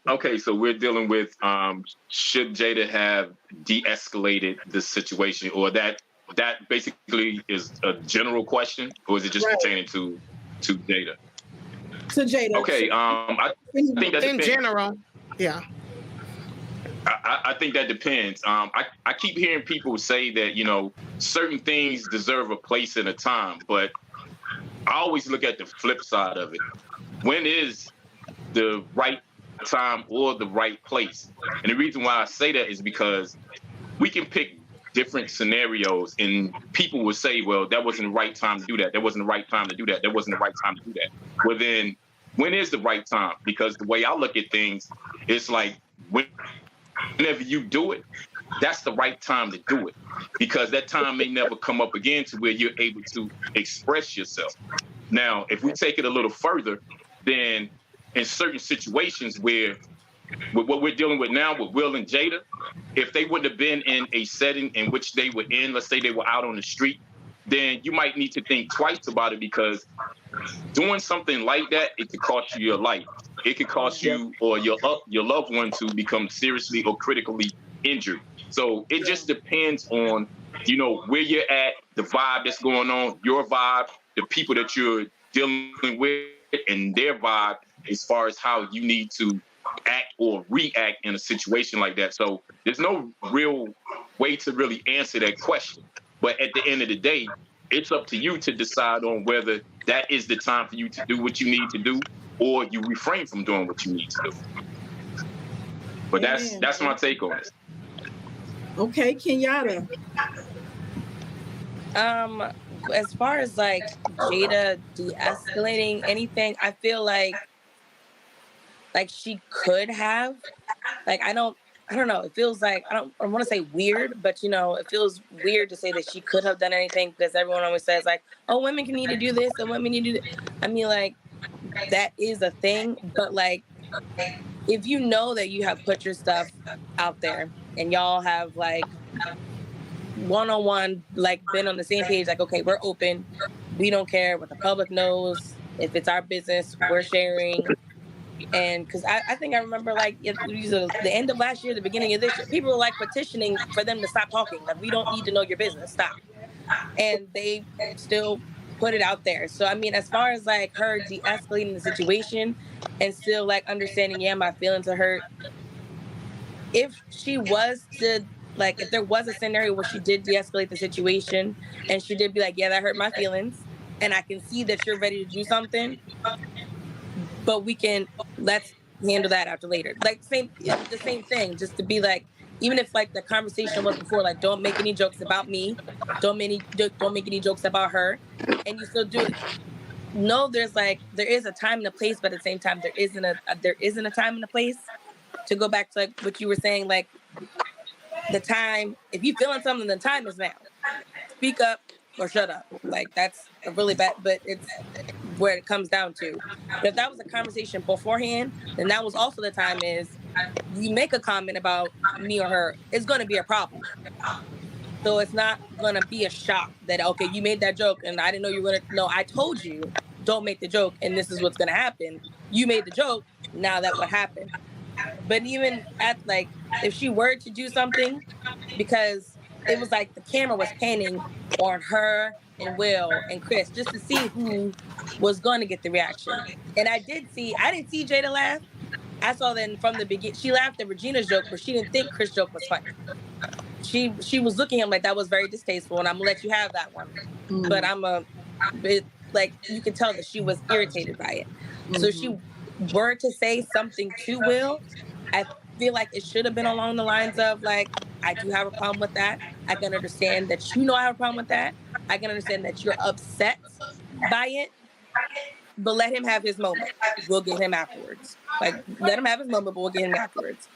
Okay, so we're dealing with should Jada have de-escalated the situation, or that basically is a general question, or is it just pertaining to Jada? To Jada. Okay, I think that in depends. general, yeah. I think that depends. I keep hearing people say that, certain things deserve a place and a time, but I always look at the flip side of it. When is the right time or the right place? And the reason why I say that is because we can pick different scenarios and people will say, well, that wasn't the right time to do that. That wasn't the right time to do that. That wasn't the right time to do that. Well, then when is the right time? Because the way I look at things, it's like whenever you do it, that's the right time to do it, because that time may never come up again to where you're able to express yourself. Now, if we take it a little further, then in certain situations where with what we're dealing with now with Will and Jada, if they wouldn't have been in a setting in which they were in, let's say they were out on the street, then you might need to think twice about it, because doing something like that, it could cost you your life. It could cost you or your loved one to become seriously or critically injured. So it just depends on, where you're at, the vibe that's going on, your vibe, the people that you're dealing with, and their vibe as far as how you need to act or react in a situation like that. So there's no real way to really answer that question. But at the end of the day, it's up to you to decide on whether that is the time for you to do what you need to do, or you refrain from doing what you need to do. But that's my take on it. Okay, Kenyatta. As far as like Jada de-escalating anything, I feel like she could have. Like I don't know. It feels like I want to say weird, but it feels weird to say that she could have done anything, because everyone always says like, oh, women can need to do this and women need to do that. I mean, like, that is a thing, but like, if you know that you have put your stuff out there and y'all have like one-on-one, like been on the same page, like, okay, we're open, we don't care what the public knows, if it's our business, we're sharing. And because I think I remember like the end of last year, the beginning of this year, people were like petitioning for them to stop talking, like, we don't need to know your business, stop. And they still put it out there. So I mean, as far as like her de-escalating the situation and still like understanding, yeah, my feelings are hurt, if she was to like, if there was a scenario where she did de-escalate the situation and she did be like, yeah, that hurt my feelings, and I can see that you're ready to do something, but let's handle that after later. Like the same thing, just to be like, even if like the conversation was before, like, don't make any jokes about me, don't make any jokes about her, and you still do it. No, there is a time and a place, but at the same time, there isn't a time and a place. To go back to like what you were saying, like the time, if you feeling something, the time is now. Speak up or shut up. Like that's a really bad, but it's where it comes down to. But if that was a conversation beforehand, then that was also the time is you make a comment about me or her, it's going to be a problem. So it's not going to be a shock that, okay, you made that joke and I didn't know you were going to, no, I told you, don't make the joke and this is what's going to happen. You made the joke, now that would happen. But even at like, if she were to do something, because it was like the camera was panning on her and Will and Chris just to see who was going to get the reaction. And I didn't see Jada laugh. I saw that from the beginning. She laughed at Regina's joke, but she didn't think Chris' joke was funny. She was looking at him like that was very distasteful, and I'm gonna let you have that one. But like you can tell that she was irritated by it. So if she were to say something to Will, I feel like it should have been along the lines of like, I do have a problem with that. I can understand that you know I have a problem with that. I can understand that you're upset by it. But let him have his moment. We'll get him afterwards. Like, let him have his moment, but we'll get him afterwards.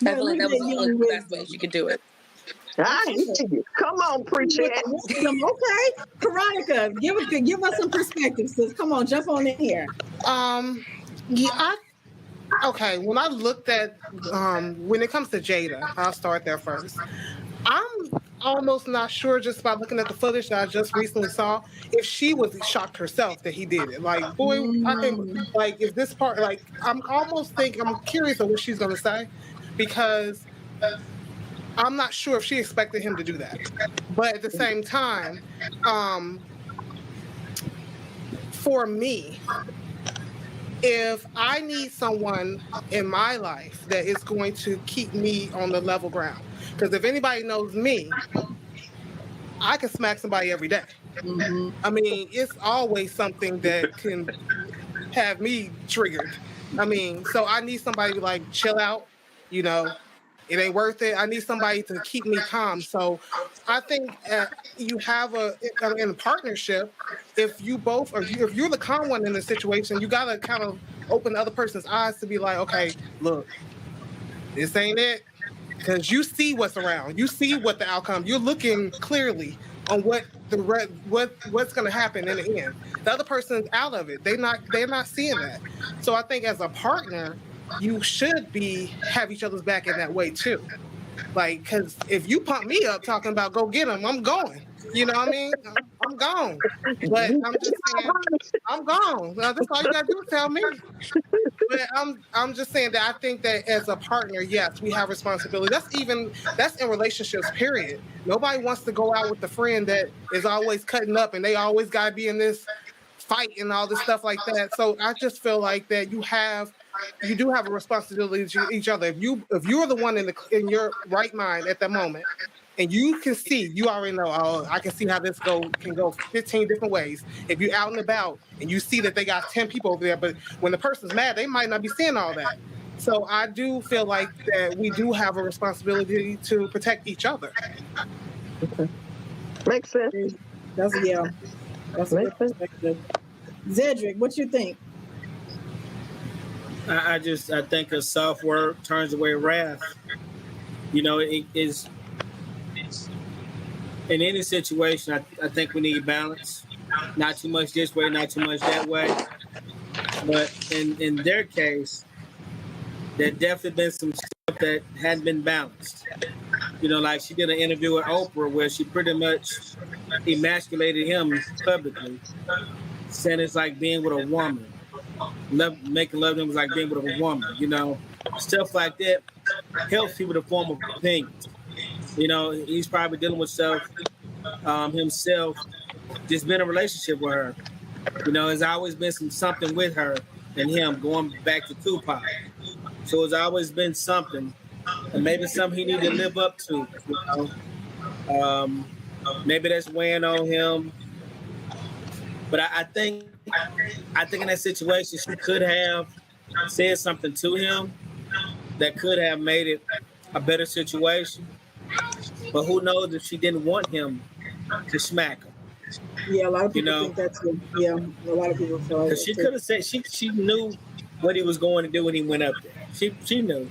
I feel like that was the best way she could do it. I hear you. Come on, preacher. Okay, Veronica, give us some perspective, sis. Come on, jump on in here. Okay, when I looked at, when it comes to Jada, I'll start there first. I'm almost not sure, just by looking at the footage that I just recently saw, if she was shocked herself that he did it. Like, boy, I think, like, if this part, like, I'm curious of what she's going to say, because I'm not sure if she expected him to do that. But at the same time, for me, if I need someone in my life that is going to keep me on the level ground, because if anybody knows me, I can smack somebody every day. I mean, it's always something that can have me triggered. I mean, so I need somebody to like chill out, you know, it ain't worth it. I need somebody to keep me calm. So I think you have in a partnership, if you both, or if you're the calm one in the situation, you got to kind of open the other person's eyes to be like, okay, look, this ain't it. Because you see what's around. You see what the outcome. You're looking clearly on what's going to happen in the end. The other person's out of it. They're not seeing that. So I think as a partner, you should have each other's back in that way too. Like, because if you pump me up talking about go get him, I'm going. You know what I mean? I'm gone. But I'm just saying, I'm gone. That's all you gotta do is tell me. But I'm just saying that I think that as a partner, yes, we have responsibility. That's in relationships, period. Nobody wants to go out with the friend that is always cutting up and they always gotta be in this fight and all this stuff like that. So I just feel like that you do have a responsibility to each other. If you're the one in your right mind at that moment, and you can see, you already know, oh, I can see how this can go 15 different ways. If you're out and about and you see that they got 10 people over there, but when the person's mad, they might not be seeing all that. So I do feel like that we do have a responsibility to protect each other. Okay. Makes sense. That's a good perspective. Zedric, what you think? I think a soft word turns away wrath. You know, it is in any situation. I think we need balance. Not too much this way, not too much that way. But in their case, there definitely been some stuff that hadn't been balanced. You know, like she did an interview with Oprah where she pretty much emasculated him publicly, saying it's like being with a woman. Making love to him was like being with a woman, you know. Stuff like that helps people to form an opinion. You know, he's probably dealing with stuff himself, just been in a relationship with her. You know, there's always been something with her and him going back to Tupac. So it's always been something, and maybe something he needed to live up to, you know. Maybe that's weighing on him. But I think in that situation, she could have said something to him that could have made it a better situation. But who knows if she didn't want him to smack her? Yeah, a lot of people think that's good. Yeah, a lot of people feel like because she could have said she knew what he was going to do when he went up there. She knew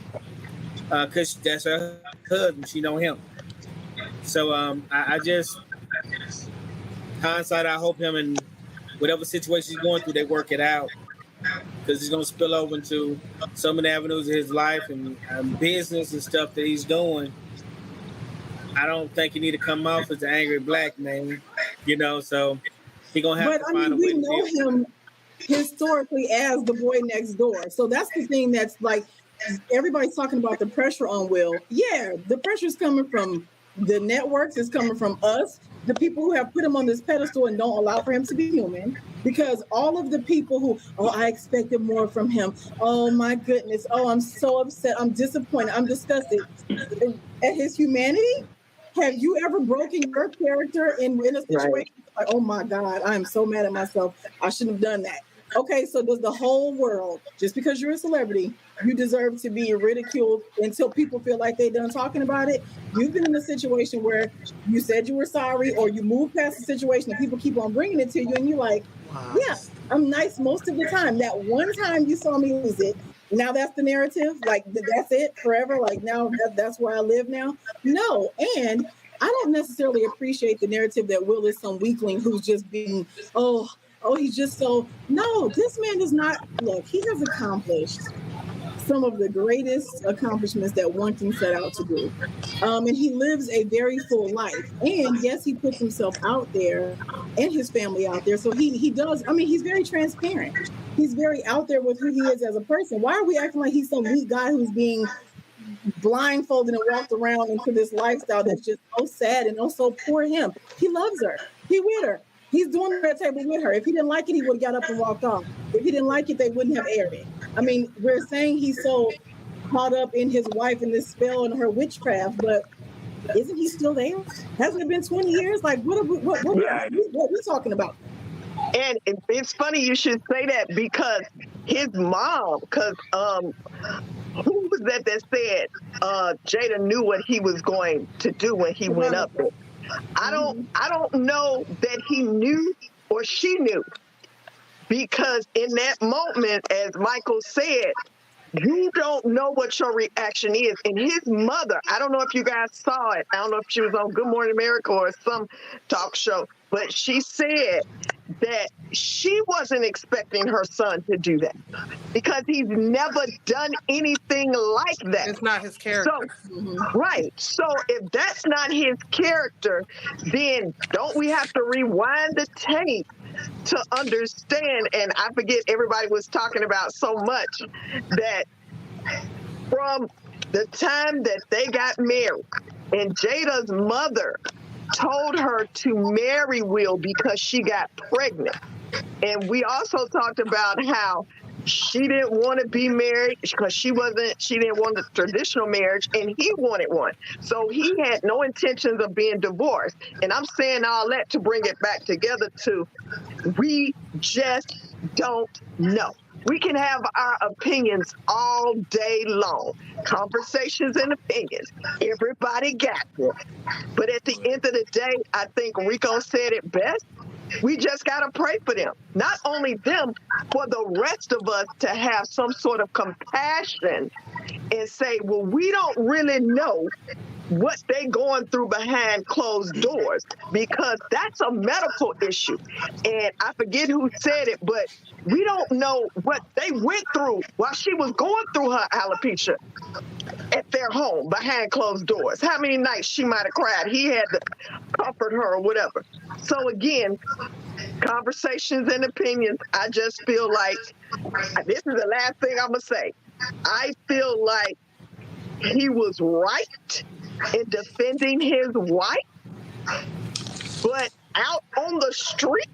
because that's her husband. She know him. So I just hindsight. I hope him and whatever situation he's going through, they work it out, because he's going to spill over into some of the avenues of his life and business and stuff that he's doing. I don't think he need to come off as an angry black man, you know, so he's going to have to find a way to deal. We know him historically as the boy next door. So that's the thing that's like, everybody's talking about the pressure on Will. Yeah, the pressure's coming from the networks, it's coming from us, the people who have put him on this pedestal and don't allow for him to be human. Because all of the people who, oh, I expected more from him. Oh my goodness. Oh, I'm so upset. I'm disappointed. I'm disgusted at his humanity. Have you ever broken your character in a situation like, oh my God, I am so mad at myself. I shouldn't have done that. Okay, so does the whole world, just because you're a celebrity, you deserve to be ridiculed until people feel like they're done talking about it? You've been in a situation where you said you were sorry or you moved past the situation and people keep on bringing it to you and you're like, yeah, I'm nice most of the time. That one time you saw me lose it, now that's the narrative? Like, that's it forever? Like, now that's where I live now? No, and I don't necessarily appreciate the narrative that Will is some weakling who's just being, oh, he's just so, no, this man does not, look, he has accomplished some of the greatest accomplishments that one can set out to do. And he lives a very full life. And yes, he puts himself out there and his family out there. So he does, I mean, he's very transparent. He's very out there with who he is as a person. Why are we acting like he's some weak guy who's being blindfolded and walked around into this lifestyle that's just so sad and so poor him? He loves her. He with her. He's doing the red table with her. If he didn't like it, he would have got up and walked off. If he didn't like it, they wouldn't have aired it. I mean, we're saying he's so caught up in his wife and this spell and her witchcraft, but isn't he still there? Hasn't it been 20 years? Like, what are we talking about? And it's funny you should say that because his mom, because who was that said Jada knew what he was going to do when he went up there? I don't know that he knew or she knew, because in that moment, as Michael said, you don't know what your reaction is. And his mother, I don't know if you guys saw it. I don't know if she was on Good Morning America or some talk show, but she said that she wasn't expecting her son to do that because he's never done anything like that. It's not his character. So, right. So if that's not his character, then don't we have to rewind the tape to understand? And I forget, everybody was talking about so much that from the time that they got married and Jada's mother told her to marry Will because she got pregnant. And we also talked about how she didn't want to be married because she didn't want a traditional marriage and he wanted one. So he had no intentions of being divorced. And I'm saying all that to bring it back together to, we just don't know. We can have our opinions all day long, conversations and opinions. Everybody got them. But at the end of the day, I think Rico said it best. We just got to pray for them. Not only them, for the rest of us to have some sort of compassion and say, well, we don't really know what they going through behind closed doors, because that's a medical issue. And I forget who said it, but we don't know what they went through while she was going through her alopecia at their home behind closed doors. How many nights she might have cried. He had to comfort her or whatever. So again, conversations and opinions, I just feel like, this is the last thing I'm going to say. I feel like he was right in defending his wife, but out on the street,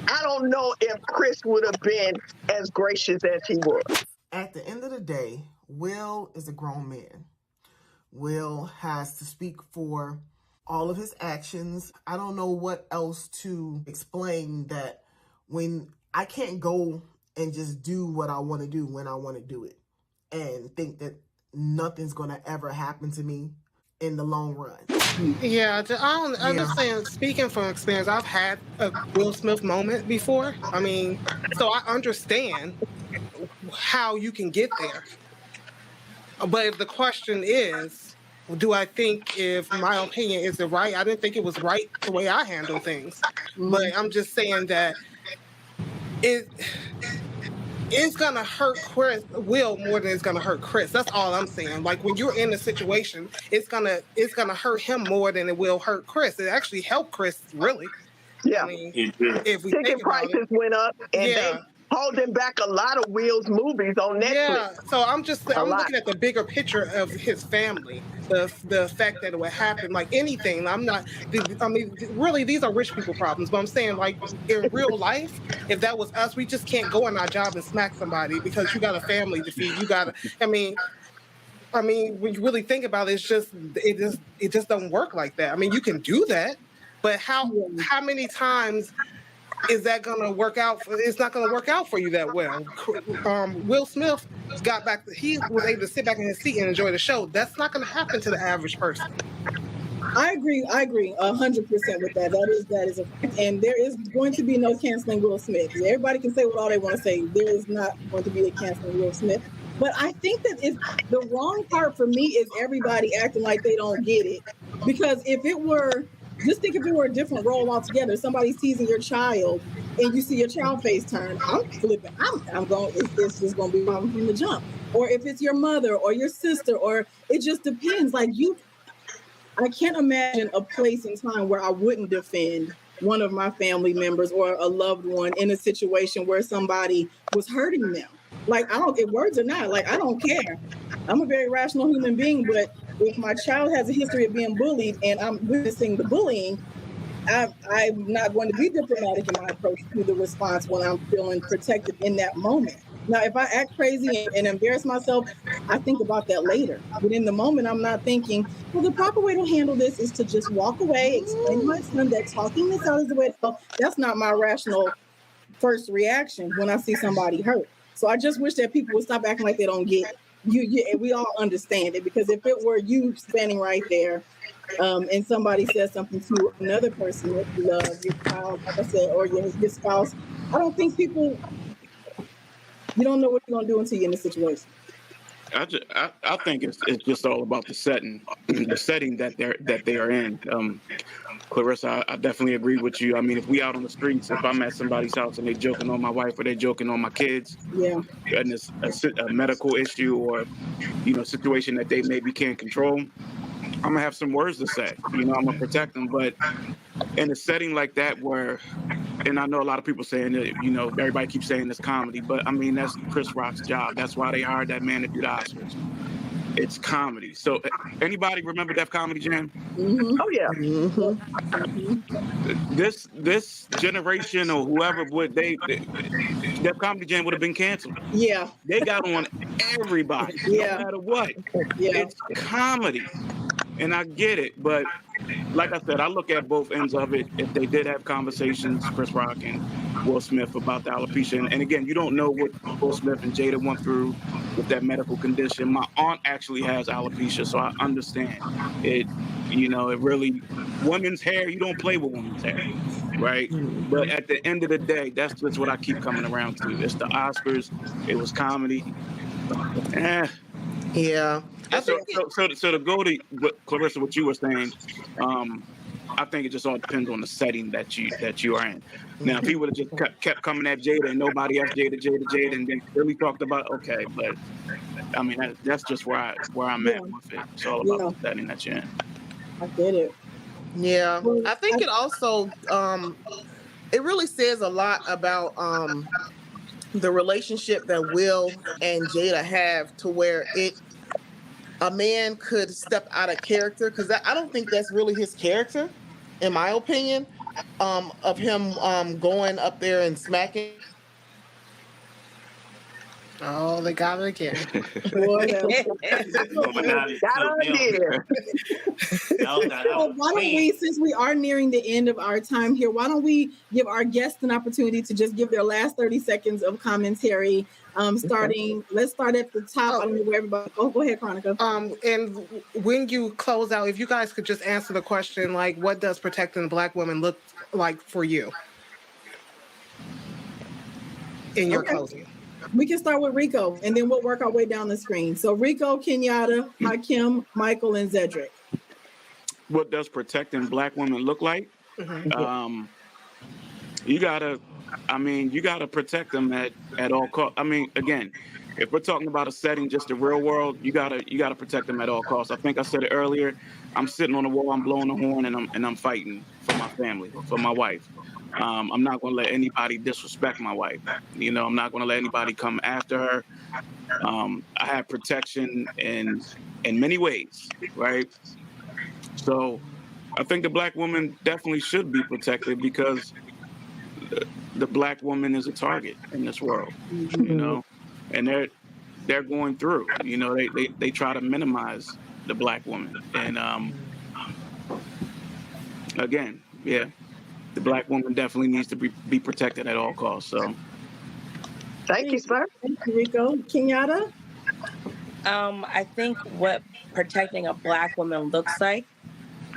I don't know if Chris would have been as gracious as he was. At the end of the day, Will is a grown man. Will has to speak for all of his actions. I don't know what else to explain, that when I can't go and just do what I want to do when I want to do it and think that nothing's going to ever happen to me in the long run. Yeah, I understand. Speaking from experience, I've had a Will Smith moment before. I mean, so I understand how you can get there. But if the question is, do I think, if my opinion is it right? I didn't think it was right the way I handle things. But I'm just saying that it's gonna hurt Will more than it's gonna hurt Chris. That's all I'm saying. Like, when you're in a situation, it's gonna hurt him more than it will hurt Chris. It actually helped Chris, really. Yeah. I mean, if we ticket prices went up, and holding back a lot of Will's movies on Netflix. Yeah, so I'm lot. looking at the bigger picture of his family, the fact that it would happen, like anything. I mean, really, these are rich people problems. But I'm saying, like in real life, if that was us, we just can't go in our job and smack somebody because you got a family to feed. You got to. I mean, when you really think about it, it just doesn't work like that. I mean, you can do that, but how many times is that going to work out? It's not going to work out for you that well. Will Smith got back. He was able to sit back in his seat and enjoy the show. That's not going to happen to the average person. I agree 100% with that. That is a fact. And there is going to be no canceling Will Smith. Everybody can say what all they want to say. There is not going to be a canceling Will Smith. But I think that the wrong part for me is everybody acting like they don't get it. Because if it were a different role altogether, somebody's teasing your child and you see your child FaceTime, I'm flipping. I'm going, it's just going to be a problem from the jump. Or if it's your mother or your sister, or it just depends. Like I can't imagine a place and time where I wouldn't defend one of my family members or a loved one in a situation where somebody was hurting them. Like, if words or not, like, I don't care. I'm a very rational human being, but if my child has a history of being bullied and I'm witnessing the bullying, I'm not going to be diplomatic in my approach to the response when I'm feeling protected in that moment. Now, if I act crazy and embarrass myself, I think about that later. But in the moment, I'm not thinking, well, the proper way to handle this is to just walk away, explain to my son that talking this out is the way to go. That's not my rational first reaction when I see somebody hurt. So I just wish that people would stop acting like they don't get it. We all understand it, because if it were you standing right there and somebody says something to another person that you love, your child, like I said, or your spouse, I don't think you don't know what you're going to do until you're in the situation. I think it's just all about the setting that they are in. Clarissa, I definitely agree with you. I mean, if we out on the streets, if I'm at somebody's house and they're joking on my wife or they're joking on my kids, and it's a medical issue or situation that they maybe can't control, I'm gonna have some words to say. I'm gonna protect them. But in a setting like that where, and I know a lot of people saying that, everybody keeps saying it's comedy, but I mean, that's Chris Rock's job. That's why they hired that man to do the Oscars. It's comedy. So anybody remember Def Comedy Jam? Mm-hmm. Oh yeah. Mm-hmm. This generation or whoever Def Comedy Jam would have been canceled. Yeah. They got on everybody, no matter what. Yeah. It's comedy. And I get it, but like I said, I look at both ends of it. If they did have conversations, Chris Rock and Will Smith, about the alopecia, and again, you don't know what Will Smith and Jada went through with that medical condition. My aunt actually has alopecia, so I understand it. It really, women's hair, you don't play with women's hair, right? But at the end of the day, that's just what I keep coming around to. It's the Oscars. It was comedy. Yeah. So to go to Clarissa, what you were saying, I think it just all depends on the setting that you are in. Now, if he would have just kept coming at Jada and nobody else, Jada, and then really talked about, okay, but I mean that's just where I'm at with it. It's all about the setting that you're in. I get it. Yeah, I think it also it really says a lot about the relationship that Will and Jada have, to where a man could step out of character, because I don't think that's really his character, in my opinion, of him going up there and smacking. Oh, they got it again. Why don't we, since we are nearing the end of our time here, why don't we give our guests an opportunity to just give their last 30 seconds of commentary, starting, let's start at the top. I don't know where everybody, go ahead, Chronica. And when you close out, if you guys could just answer the question, like, what does protecting Black women look like for you in your closing? We can start with Rico, and then we'll work our way down the screen. So Rico, Kenyatta, Hakim, Michael, and Zedric. What does protecting Black women look like? Mm-hmm. You gotta protect them at all costs. I mean, again, if we're talking about a setting, just the real world, you gotta protect them at all costs. I think I said it earlier. I'm sitting on the wall, I'm blowing the horn, and I'm fighting for my family, for my wife. I'm not gonna let anybody disrespect my wife. You know, I'm not gonna let anybody come after her. I have protection in many ways, right? So I think the black woman definitely should be protected because the black woman is a target in this world, you know, and they're going through, you know, they try to minimize the black woman. And again, yeah, the black woman definitely needs to be protected at all costs. So thank you, sir. Thank you, Rico. Kenyatta? I think what protecting a black woman looks like,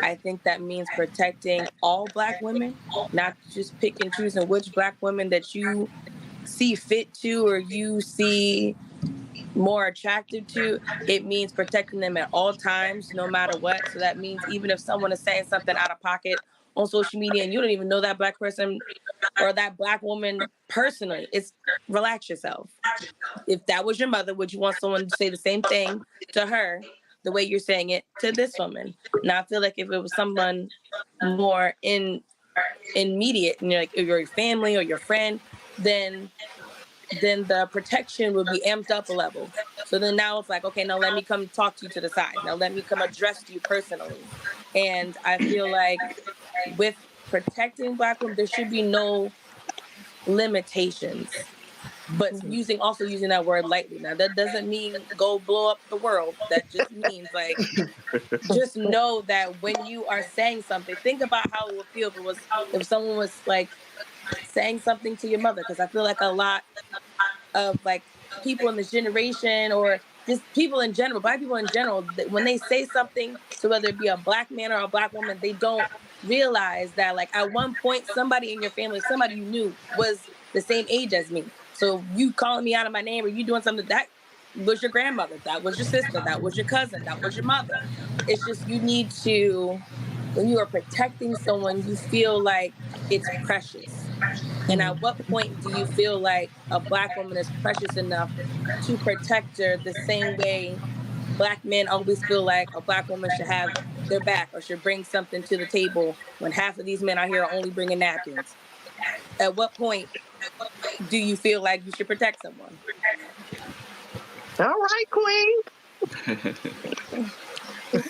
I think that means protecting all black women, not just pick and choosing which black women that you see fit to or you see more attractive to. It means protecting them at all times, no matter what. So that means even if someone is saying something out of pocket on social media and you don't even know that black person or that black woman personally, it's relax yourself. If that was your mother, would you want someone to say the same thing to her the way you're saying it to this woman? Now, I feel like if it was someone more immediate, you know, like your family or your friend, then the protection would be amped up a level. So then now it's like, okay, now let me come talk to you to the side. Now let me come address you personally. And I feel like with protecting black women, there should be no limitations. But also using that word lightly. Now that doesn't mean go blow up the world. That just means like, just know that when you are saying something, think about how it would feel if someone was like saying something to your mother. Because I feel like a lot of like people in this generation or just people in general, black people in general, when they say something to whether it be a black man or a black woman, they don't realize that like at one point somebody in your family, somebody you knew was the same age as me. So you calling me out of my name or you doing something, that was your grandmother, that was your sister, that was your cousin, that was your mother. It's just you need to, when you are protecting someone, you feel like it's precious. And at what point do you feel like a black woman is precious enough to protect her the same way black men always feel like a black woman should have their back or should bring something to the table when half of these men out here are only bringing napkins? At what point do you feel like you should protect someone? All right, Queen.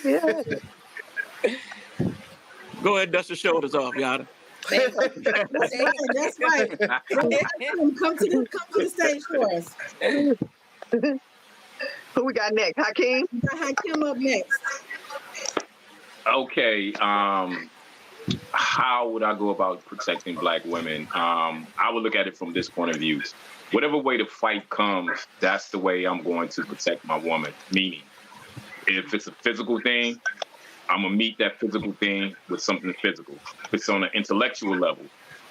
Yeah. go ahead, dust your shoulders off, Yada. That's right. Come to the stage for us. Who we got next? Hakeem? We got Hakeem up next. Okay. How would I go about protecting black women? I would look at it from this point of view. Whatever way the fight comes, that's the way I'm going to protect my woman. Meaning, if it's a physical thing, I'm going to meet that physical thing with something physical. If it's on an intellectual level,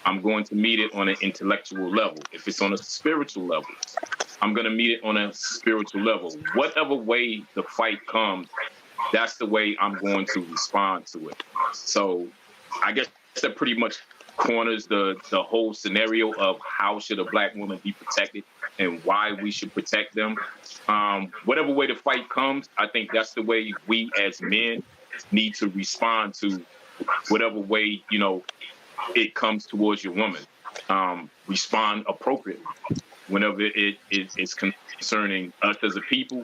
I'm going to meet it on an intellectual level. If it's on a spiritual level, I'm going to meet it on a spiritual level. Whatever way the fight comes, that's the way I'm going to respond to it. So I guess that pretty much corners the whole scenario of how should a black woman be protected and why we should protect them. Whatever way the fight comes, I think that's the way we as men need to respond to whatever way, you know, it comes towards your woman. Respond appropriately whenever it is concerning us as a people,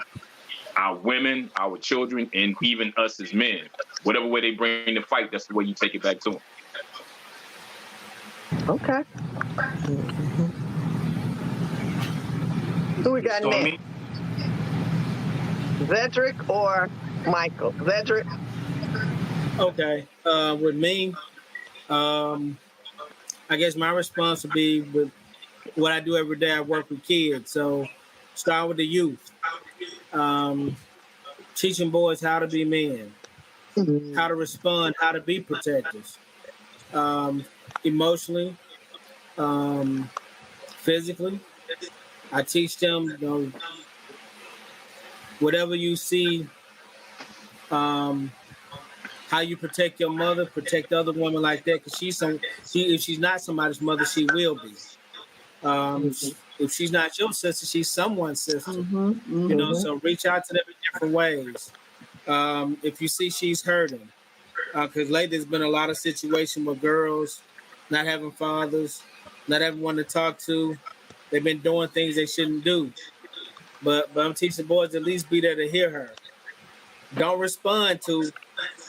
our women, our children, and even us as men. Whatever way they bring the fight, that's the way you take it back to them. Okay. Who we got next? Cedric or Michael? Cedric? Okay. With me, I guess my response would be with what I do every day. I work with kids. So start with the youth. Teaching boys how to be men, how to respond, how to be protectors, emotionally, physically. I teach them, you know, whatever you see, how you protect your mother, protect other women like that, because if she's not somebody's mother, she will be. If she's not your sister, she's someone's sister. You know, so reach out to them in different ways. If you see she's hurting, because lately there's been a lot of situations where girls not having fathers, not having one to talk to. They've been doing things they shouldn't do. But I'm teaching boys to at least be there to hear her. Don't respond to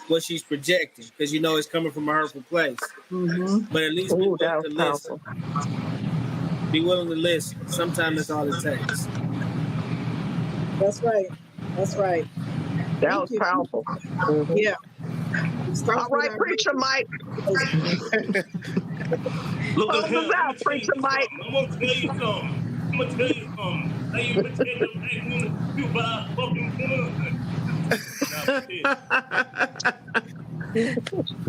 what she's projecting, because you know it's coming from a hurtful place. But at least be willing to listen. Be willing to listen. Sometimes that's all it takes. That's right. That's right. That was powerful. Yeah. All right, Preacher Mike. Look at him. Out, Preacher Mike. I'm gonna tell you something. I ain't gonna tell you black woman, you buy a fucking gun.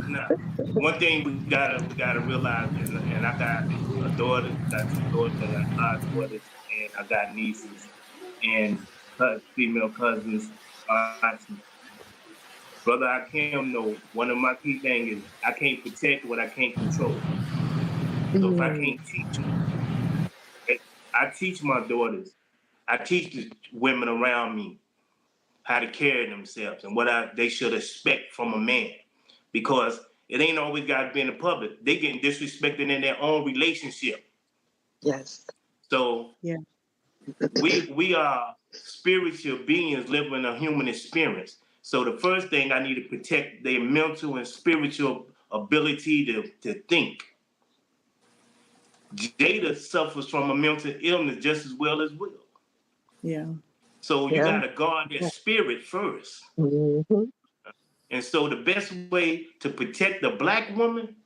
Nah. One thing we gotta realize, and I got a daughter, got two daughters, I got 5 daughters, and I got nieces, and female cousins. Brother Akim know one of my key things is I can't protect what I can't control. So if I can't teach them, I teach my daughters, I teach the women around me how to carry themselves and what they should expect from a man. Because it ain't always got to be in the public. They getting disrespected in their own relationship. Yes. So we are spiritual beings living in a human experience. So the first thing I need to protect their mental and spiritual ability to think. Jada suffers from a mental illness just as well as Will. Yeah. So you got to guard their spirit first. And so the best way to protect the black woman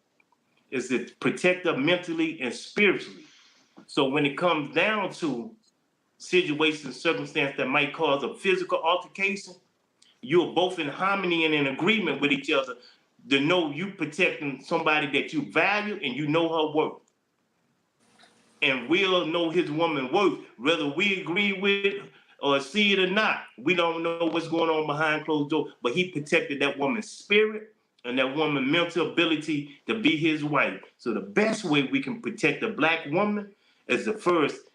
is to protect her mentally and spiritually. So when it comes down to situations, circumstances that might cause a physical altercation, you're both in harmony and in agreement with each other to know you protecting somebody that you value and you know her worth. And we'll know his woman's worth, whether we agree with it or see it or not. We don't know what's going on behind closed doors, but he protected that woman's spirit and that woman's mental ability to be his wife. So the best way we can protect a black woman is to first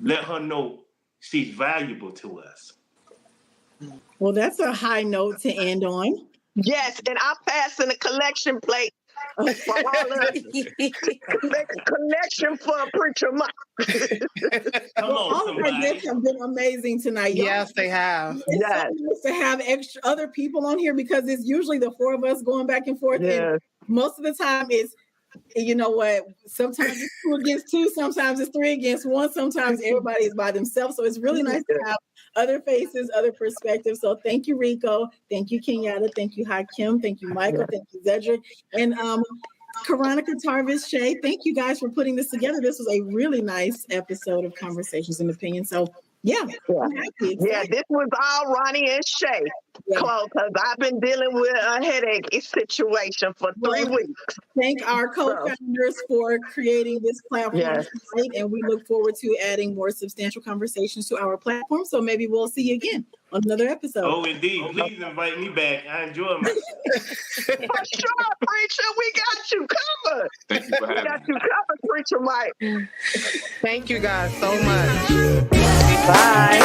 let her know she's valuable to us. Well, that's a high note to end on. Yes, and I'm passing the collection plate for all of collection for Preacher Mike. All of our guests have been amazing tonight. Yes, they have. It's so nice to have extra other people on here because it's usually the 4 of us going back and forth. Yes. And most of the time it's, you know what, sometimes it's 2 against 2, sometimes it's 3 against 1, sometimes everybody is by themselves. So it's really nice to have other faces, other perspectives. So thank you, Rico. Thank you, Kenyatta. Thank you, Hakim. Thank you, Michael. Thank you, Zedric. And Karonica, Tarvis, Shay, thank you guys for putting this together. This was a really nice episode of Conversations and Opinions. So I'm happy. Yeah, this was all Ronnie and Shay. Close, because I've been dealing with a headache situation for 3 weeks. Thank our co-founders for creating this platform tonight, and we look forward to adding more substantial conversations to our platform. So maybe we'll see you again on another episode. Oh, indeed. Please invite me back. I enjoy myself. For sure, Preacher. We got you covered. Thank you for having me. We got you covered, Preacher Mike. Thank you guys so much. Bye.